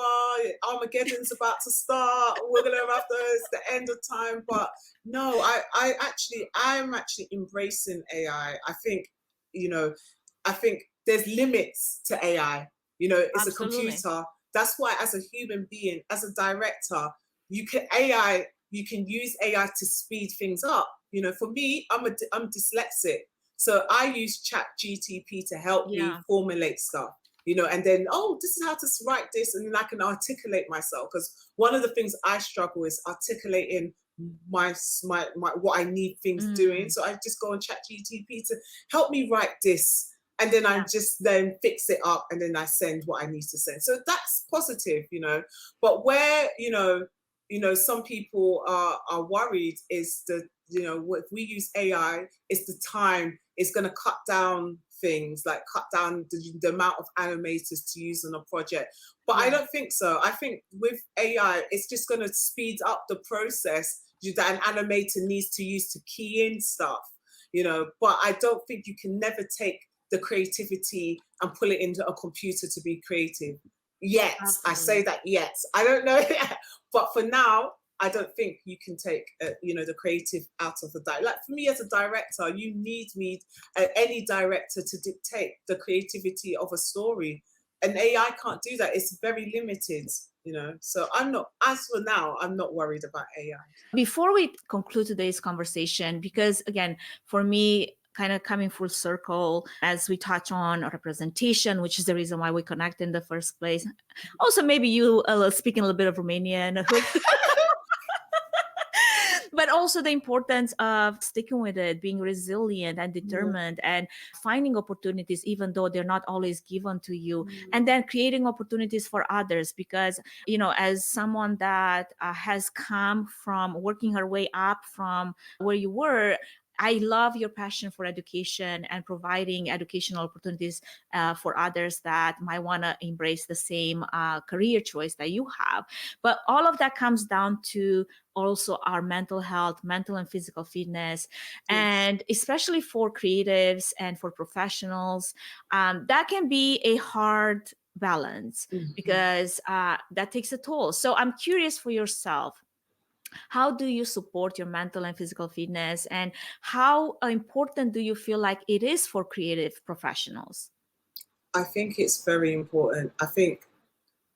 Armageddon's about to start. We're going to it's the end of time. But no, I'm actually embracing AI. I think there's limits to AI. It's
Absolutely.
a computer. That's why, as a human being, as a director, you can use AI to speed things up. For me, I'm dyslexic, so I use ChatGPT to help me formulate stuff. And then, this is how to write this, and then I can articulate myself. Because one of the things I struggle is articulating my what I need things doing. So I just go on ChatGPT to help me write this. And then I just then fix it up, and then I send what I need to send. So that's positive, But where, some people are worried is that, if we use AI, it's the time, it's going to cut down things, like cut down the amount of animators to use on a project. But I don't think so. I think with AI, it's just going to speed up the process that an animator needs to use to key in stuff, but I don't think you can never take the creativity and pull it into a computer to be creative. Yet. Absolutely. I say that yet. I don't know. But for now, I don't think you can take, the creative out of the director. Like for me as a director, you need me, any director, to dictate the creativity of a story. And AI can't do that. It's very limited, So as for now, I'm not worried about AI.
Before we conclude today's conversation, because again, for me, kind of coming full circle as we touch on representation, which is the reason why we connect in the first place. Also, maybe you speaking a little bit of Romanian. But also the importance of sticking with it, being resilient and determined, and finding opportunities, even though they're not always given to you, and then creating opportunities for others. Because, as someone that has come from working her way up from where you were, I love your passion for education and providing educational opportunities for others that might want to embrace the same career choice that you have. But all of that comes down to also our mental health, mental and physical fitness. And especially for creatives and for professionals, that can be a hard balance because that takes a toll. So I'm curious for yourself, how do you support your mental and physical fitness, and how important do you feel like it is for creative professionals?
I think it's very important. I think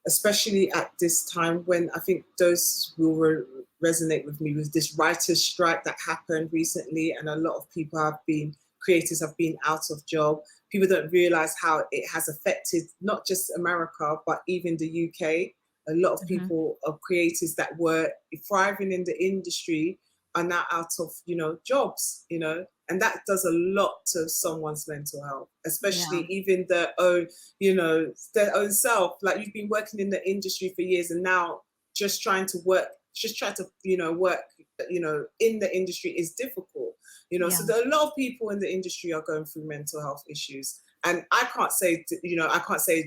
especially at this time, when I think those will resonate with me, with this writer's strike that happened recently, and a lot of creators have been out of job. People don't realize how it has affected not just America, but even the UK. A lot of people, of creators that were thriving in the industry, are now out of, jobs, and that does a lot to someone's mental health, especially even their own, their own self. Like, you've been working in the industry for years, and now just trying to work, work, in the industry is difficult, So there are a lot of people in the industry are going through mental health issues, and I can't say,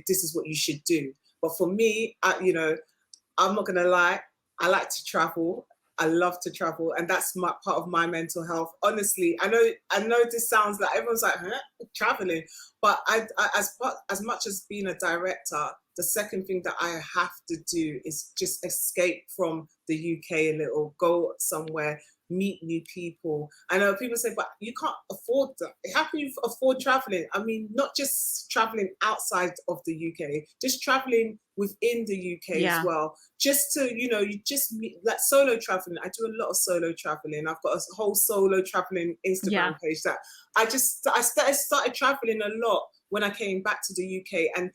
this is what you should do. But for me, I'm not gonna lie, I like to travel. I love to travel, and that's part of my mental health. Honestly, I know this sounds like everyone's like, huh? Traveling, but as much as being a director, the second thing that I have to do is just escape from the UK a little, go somewhere, meet new people. I know people say, but you can't afford that. How can you afford traveling? I mean, not just traveling outside of the UK, just traveling within the UK as well. Just to, you just meet, like solo traveling. I do a lot of solo traveling. I've got a whole solo traveling Instagram page that I started traveling a lot when I came back to the UK, and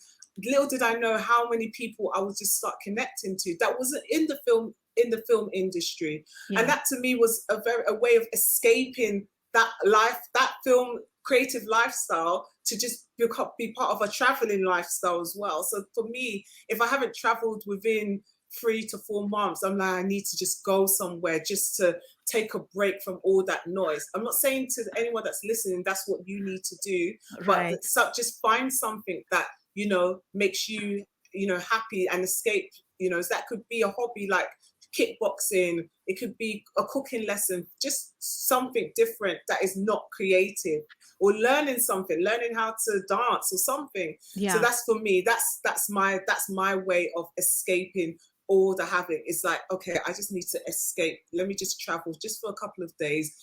little did I know how many people I would just start connecting to that wasn't in the film industry. And that to me was a way of escaping that life, that film creative lifestyle, to just be part of a traveling lifestyle as well. So for me, if I haven't traveled within 3 to 4 months, I'm like, I need to just go somewhere just to take a break from all that noise. I'm not saying to anyone that's listening, that's what you need to do, but just find something that, makes you, happy, and escape, so that could be a hobby like kickboxing, it could be a cooking lesson, just something different that is not creative, or learning how to dance or something. So that's for me, that's my way of escaping all the havoc. It's like, okay, I just need to escape, let me just travel just for a couple of days.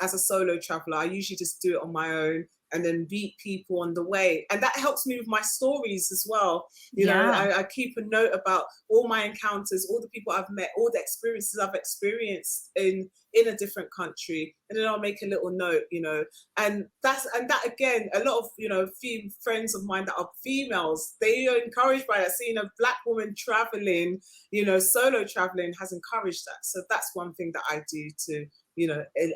As a solo traveler, I usually just do it on my own, and then meet people on the way, and that helps me with my stories as well. I keep a note about all my encounters, all the people I've met, all the experiences I've experienced in a different country, and then I'll make a little note, and that again, a lot of few friends of mine that are females, they are encouraged by that. Seeing a Black woman traveling, solo traveling, has encouraged that. So that's one thing that I do to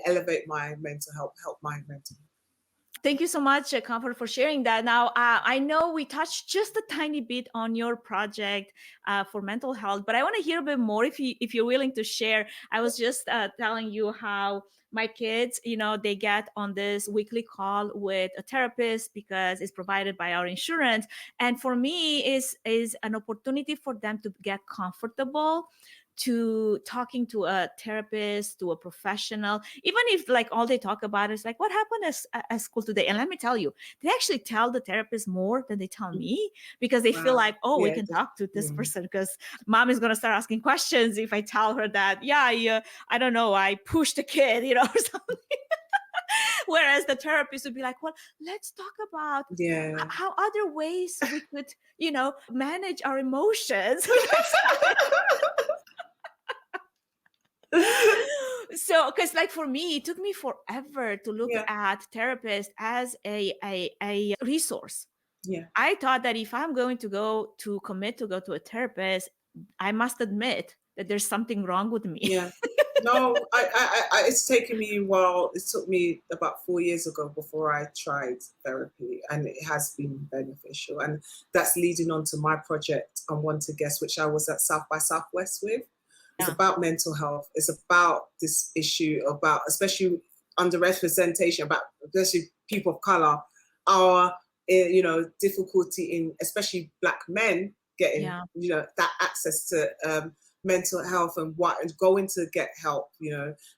elevate my mental health, help my mental health.
Thank you so much, Comfort, for sharing that. Now, I know we touched just a tiny bit on your project for mental health, but I want to hear a bit more if you're willing to share. I was just telling you how my kids, they get on this weekly call with a therapist because it's provided by our insurance, and for me, is an opportunity for them to get comfortable to talking to a therapist, to a professional, even if like all they talk about is like what happened at school today. And let me tell you, they actually tell the therapist more than they tell me, because they feel
Wow.
like, oh, we
Yeah.
can talk to this person because mom is going to start asking questions if I tell her that, yeah, I don't know, I pushed a kid, or something. Whereas the therapist would be like, well, let's talk about
Yeah.
how other ways we could, manage our emotions. So, because like for me, it took me forever to look at therapists as a resource.
Yeah.
I thought that if I'm going to commit to go to a therapist, I must admit that there's something wrong with me.
Yeah. No, it's taken me a while. It took me about 4 years ago before I tried therapy, and it has been beneficial. And that's leading on to my project, I Want to Guess, which I was at South by Southwest with. It's about mental health. It's about this issue about, especially underrepresentation, about especially people of color, our difficulty in, especially Black men getting that access to mental health and going to get help,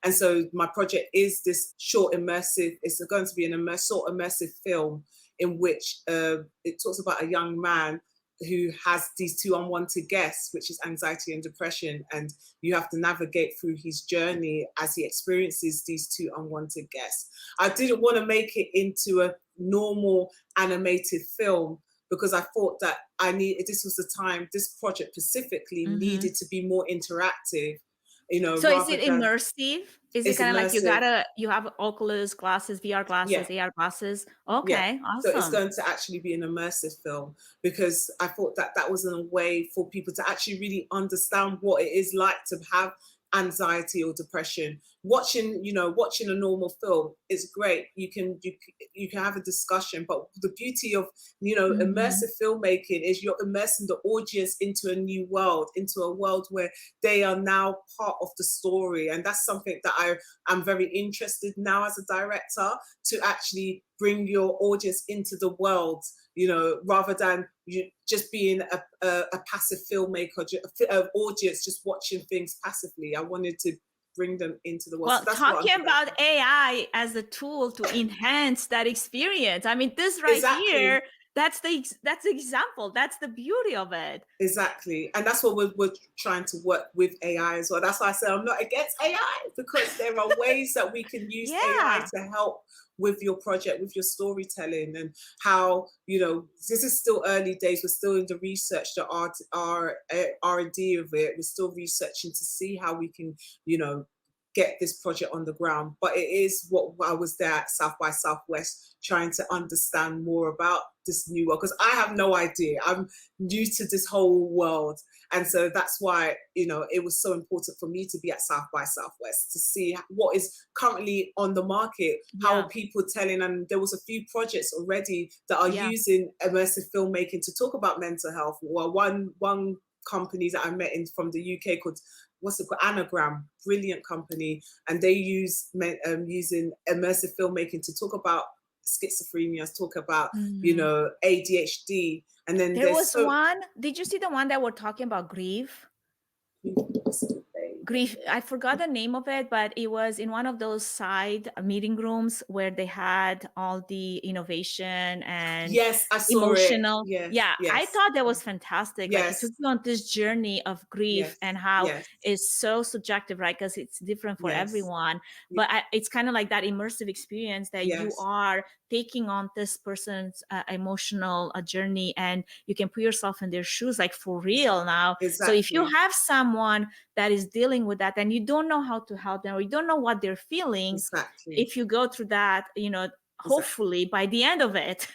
And so my project is this short immersive. It's going to be an short immersive film in which it talks about a young man who has these two unwanted guests, which is anxiety and depression, and you have to navigate through his journey as he experiences these two unwanted guests. I didn't want to make it into a normal animated film because I thought that this was the time, this project specifically needed to be more interactive.
So is it immersive? Is it kind of like you have Oculus glasses, VR glasses, AR glasses? Okay, awesome.
So it's going to actually be an immersive film, because I thought that was a way for people to actually really understand what it is like to have anxiety or depression. Watching a normal film is great. You can have a discussion, but the beauty of immersive filmmaking is you're immersing the audience into a new world, into a world where they are now part of the story. And that's something that I'm very interested now as a director, to actually bring your audience into the world, rather than you just being a passive filmmaker, audience just watching things passively. I wanted to bring them into the world.
Well, so talking about AI as a tool to enhance that experience. I mean, this here, that's the example. That's the beauty of it.
Exactly. And that's what we're trying to work with AI as well. That's why I say I'm not against AI, because there are ways that we can use AI to help with your project, with your storytelling, and how, this is still early days. We're still in the research, the R&D of it. We're still researching to see how we can, get this project on the ground. But it is what I was there at South by Southwest trying to understand more about this new world, because I have no idea. I'm new to this whole world. And so that's why, it was so important for me to be at South by Southwest to see what is currently on the market, how are people telling, and there was a few projects already that are using immersive filmmaking to talk about mental health. Well, one company that I met from the UK called, Anagram, brilliant company, and they use using immersive filmmaking to talk about schizophrenia, talk about ADHD, and then
there was one. Did you see the one that we're talking about grief? Grief, I forgot the name of it, but it was in one of those side meeting rooms where they had all the innovation and
I saw
emotional.
It.
I thought that was fantastic. Like it took you on this journey of grief and how it's so subjective, right? Because it's different for everyone. But it's kind of like that immersive experience that you are taking on this person's emotional journey, and you can put yourself in their shoes, like for real now. So if you have someone that is dealing with that and you don't know how to help them, or you don't know what they're feeling, if you go through that, hopefully by the end of it,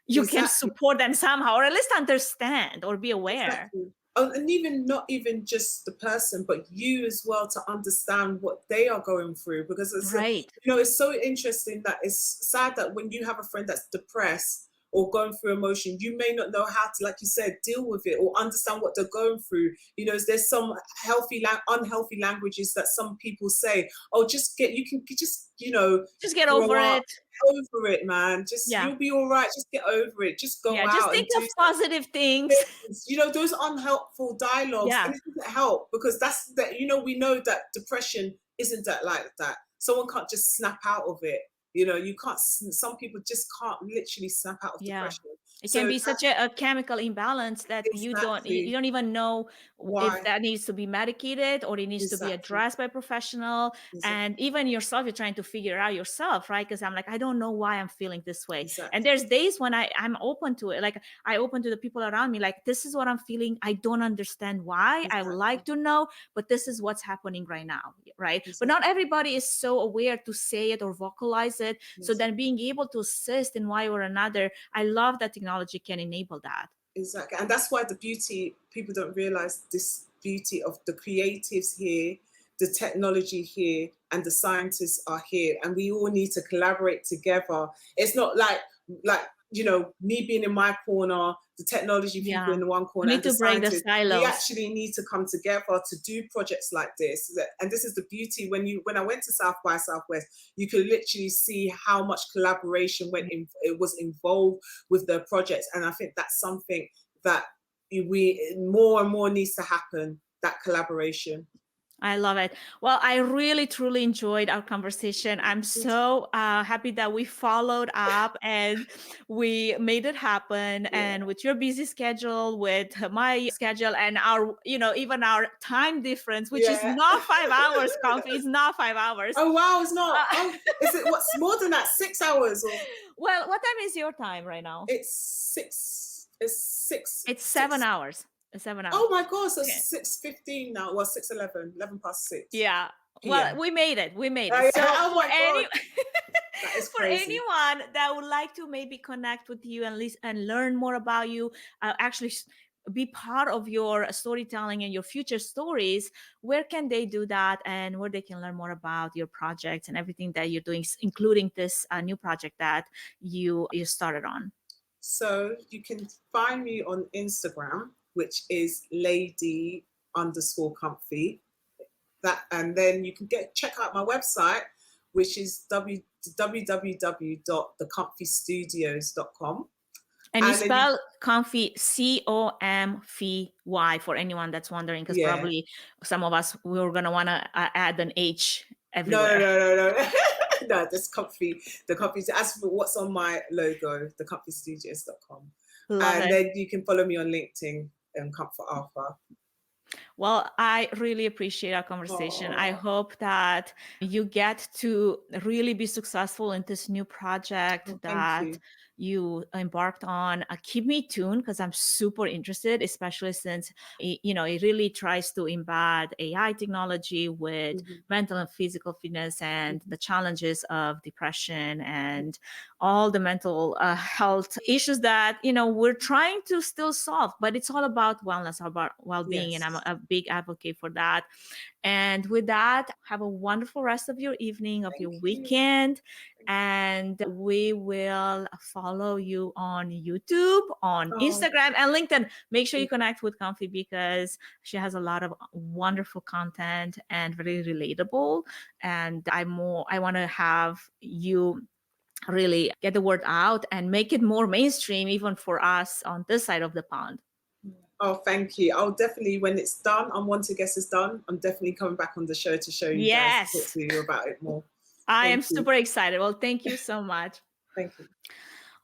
you can support them somehow, or at least understand or be aware.
and even not even just the person, but you as well, to understand what they are going through, because it's
Right.
it's so interesting that it's sad that when you have a friend that's depressed or going through emotion, you may not know how to, like you said, deal with it or understand what they're going through. There's some unhealthy languages that some people say, oh, you can just
Just get
grow
over
up.
it.
Over it, man. Just,
Yeah.
you'll be all right. Just get over it. Just go
Yeah. Just
out and
think
do
of positive things.
things. Those unhelpful dialogues,
Yeah.
and it doesn't help, because that's that. We know that depression isn't that like that. Someone can't just snap out of it. You can't. Some people just can't literally snap out of
Yeah.
depression.
It
So
can be such a chemical imbalance that you
exactly
don't even know if
why.
that needs to be medicated or it needs to be
Exactly.
addressed by a professional. And
Exactly.
even yourself, you're trying to figure out yourself, right? Because I'm like, I don't know why I'm feeling this way. And
Exactly.
there's days when I'm open to it. Like I open to the people around me, like, this is what I'm feeling. I don't understand why. I would
Exactly.
like to know, but this is what's happening right now, right? But
Exactly.
not everybody is so aware to say it or vocalize it. So then
Exactly.
being able to assist in one way or another, I love that technology can enable that.
Exactly. And that's why the beauty, people don't realize this beauty of the creatives here, the technology here, and the scientists are here. And we all need to collaborate together. It's not like me being in my corner, the technology people
Yeah.
in the one
We
corner,
need
and the
to break the
scientists. We
silos.
actually need to come together to do projects like this. And this is the beauty. When I went to South by Southwest, you could literally see how much collaboration it was involved with the projects. And I think that's something that we more and more needs to happen, that collaboration.
I love it. Well, I really, truly enjoyed our conversation. I'm so happy that we followed up and we made it happen.
Yeah.
And with your busy schedule, with my schedule, and our, even our time difference, which is
Yeah.
not 5 hours, Comfy. It's not 5 hours.
Oh wow, it's not.
Uh,
Oh, is it what's more than that? 6 hours or
well, what time is your time right now?
it's six. It's six.
It's 7
Six.
hours. 7 hours.
Oh my god, so
Okay.
6:15 now. Well, 6:11, 11 past 6
Yeah. Well,
p.m.
we made it. We made
Oh,
it.
yeah.
So
Oh
for
my
any
god, that is
for
crazy.
anyone that would like to maybe connect with you and learn more about you, actually be part of your storytelling and your future stories, where can they do that, and where they can learn more about your projects and everything that you're doing, including this new project that you started on?
So you can find me on Instagram, which is lady_comfy. And then you can check out my website, which is www.thecomfystudios.com.
And you
And then
spell comfy COMFY for anyone that's wondering, because
yeah.
probably some of us, we were going to want to add an H
No,
everywhere.
no. No, this comfy. The comfy. As for what's on my logo, thecomfystudios.com.
Love
And
it.
then you can follow me on LinkedIn and Comfort Alpha.
Well, I really appreciate our conversation. I
Aww.
hope that you get to really be successful in this new project
Oh, thank
that you embarked on. Keep me tuned, because I'm super interested, especially since it really tries to embed AI technology with mental and physical fitness and the challenges of depression and all the mental health issues that we're trying to still solve. But it's all about wellness, about well-being,
Yes.
and I'm a big advocate for that. And with that, have a wonderful rest of your evening, of your weekend. And we will follow you on YouTube, on Instagram, and LinkedIn. Make sure you connect with Comfy, because she has a lot of wonderful content and very relatable. And I want to have you really get the word out and make it more mainstream, even for us on this side of the pond.
Oh, thank you. I'll definitely, when it's done, Once I Guess it's done, I'm definitely coming back on the show to show you guys, to talk to you about it more.
I am super excited. Well, thank you so much.
Thank you.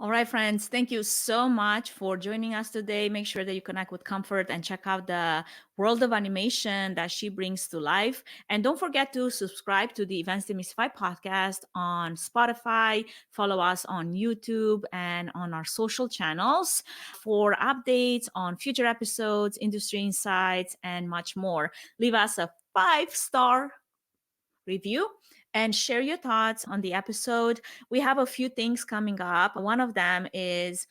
All right, friends, thank you so much for joining us today. Make sure that you connect with Comfort and check out the world of animation that she brings to life. And don't forget to subscribe to the Events Demystified podcast on Spotify. Follow us on YouTube and on our social channels for updates on future episodes, industry insights, and much more. Leave us a 5-star review and share your thoughts on the episode. We have a few things coming up. One of them is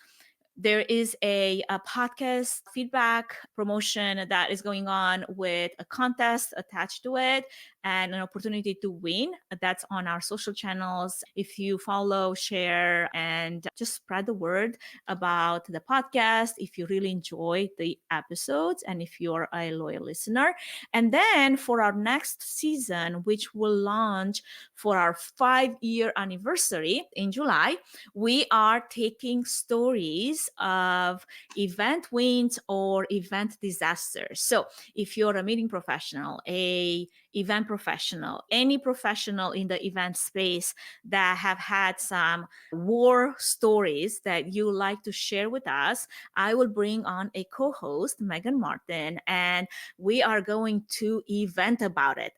There is a podcast feedback promotion that is going on with a contest attached to it and an opportunity to win. That's on our social channels. If you follow, share, and just spread the word about the podcast, if you really enjoy the episodes, and if you're a loyal listener. And then for our next season, which will launch for our 5-year anniversary in July, we are taking stories of event wins or event disasters. So if you're a meeting professional, a event professional, any professional in the event space that have had some war stories that you like to share with us, I will bring on a co-host, Megan Martin, and we are going to vent about it,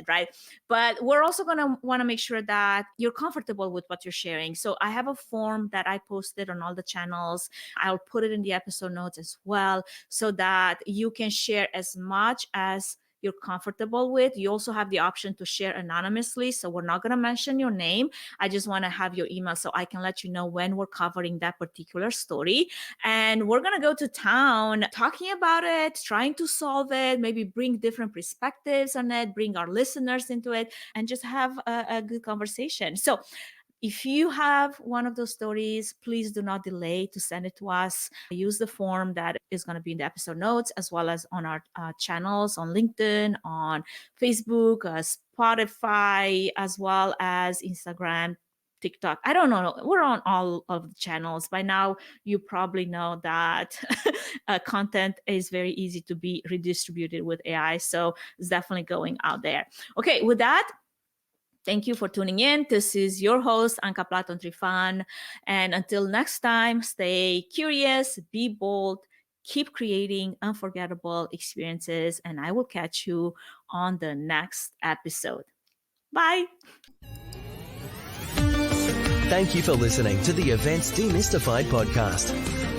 right? But we're also going to want to make sure that you're comfortable with what you're sharing. So I have a form that I posted on all the channels. I'll put it in the episode notes as well, so that you can share as much as you're comfortable with. You also have the option to share anonymously. So we're not going to mention your name. I just want to have your email so I can let you know when we're covering that particular story. And we're going to go to town talking about it, trying to solve it, maybe bring different perspectives on it, bring our listeners into it, and just have a good conversation. So if you have one of those stories, please do not delay to send it to us. Use the form that is going to be in the episode notes, as well as on our channels on LinkedIn, on Facebook, Spotify, as well as Instagram, TikTok. I don't know. We're on all of the channels. By now, you probably know that content is very easy to be redistributed with AI. So it's definitely going out there. Okay, with that, thank you for tuning in. This is your host, Anca Platon Trifan. And until next time, stay curious, be bold, keep creating unforgettable experiences, and I will catch you on the next episode. Bye.
Thank you for listening to the Events Demystified podcast.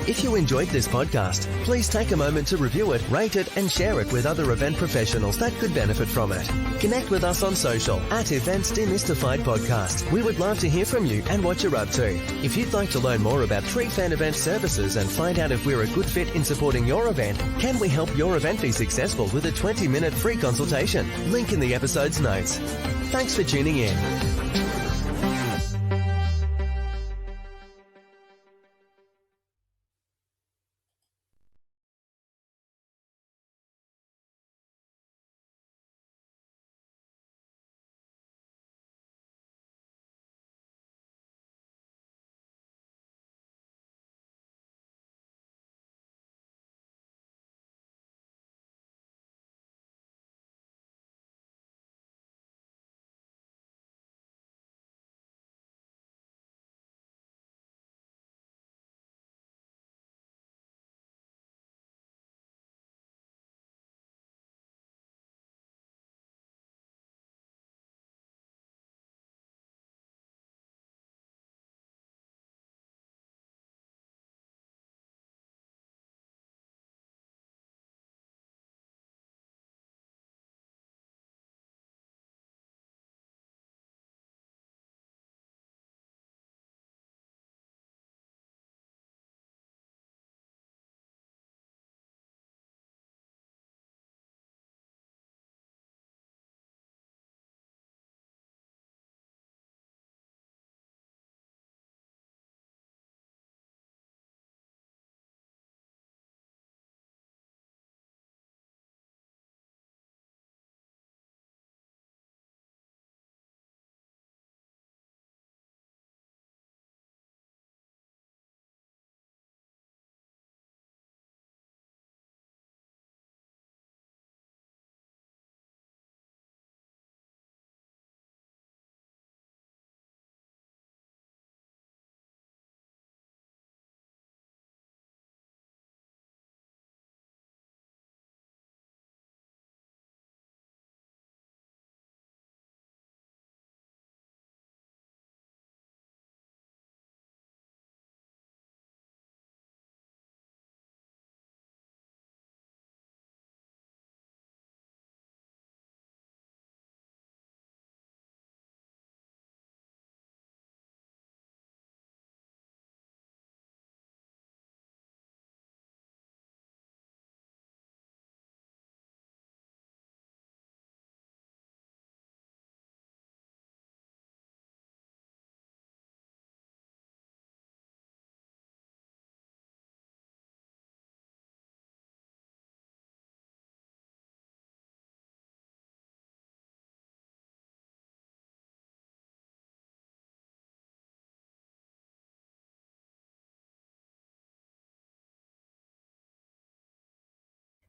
If you enjoyed this podcast, please take a moment to review it, rate it, and share it with other event professionals that could benefit from it. Connect with us on social at Events Demystified Podcast. We would love to hear from you and what you're up to. If you'd like to learn more about Trifan Event Services and find out if we're a good fit in supporting your event, can we help your event be successful with a 20-minute free consultation? Link in the episode's notes. Thanks for tuning in.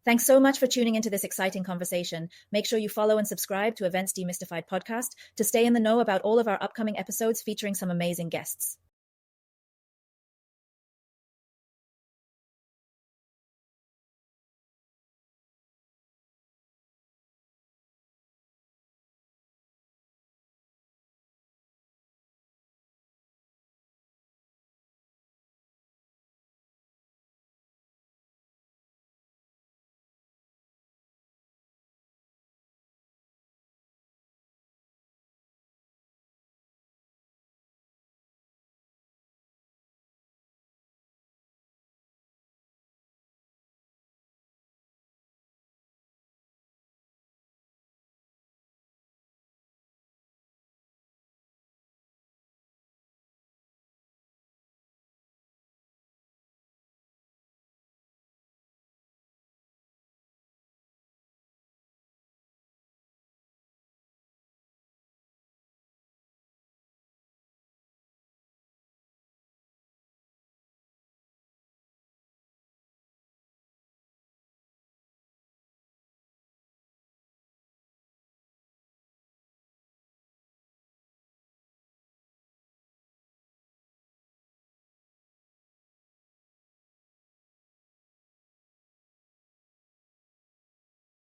Thanks so much for tuning into this exciting conversation. Make sure you follow and subscribe to Events Demystified podcast to stay in the know about all of our upcoming episodes featuring some amazing guests.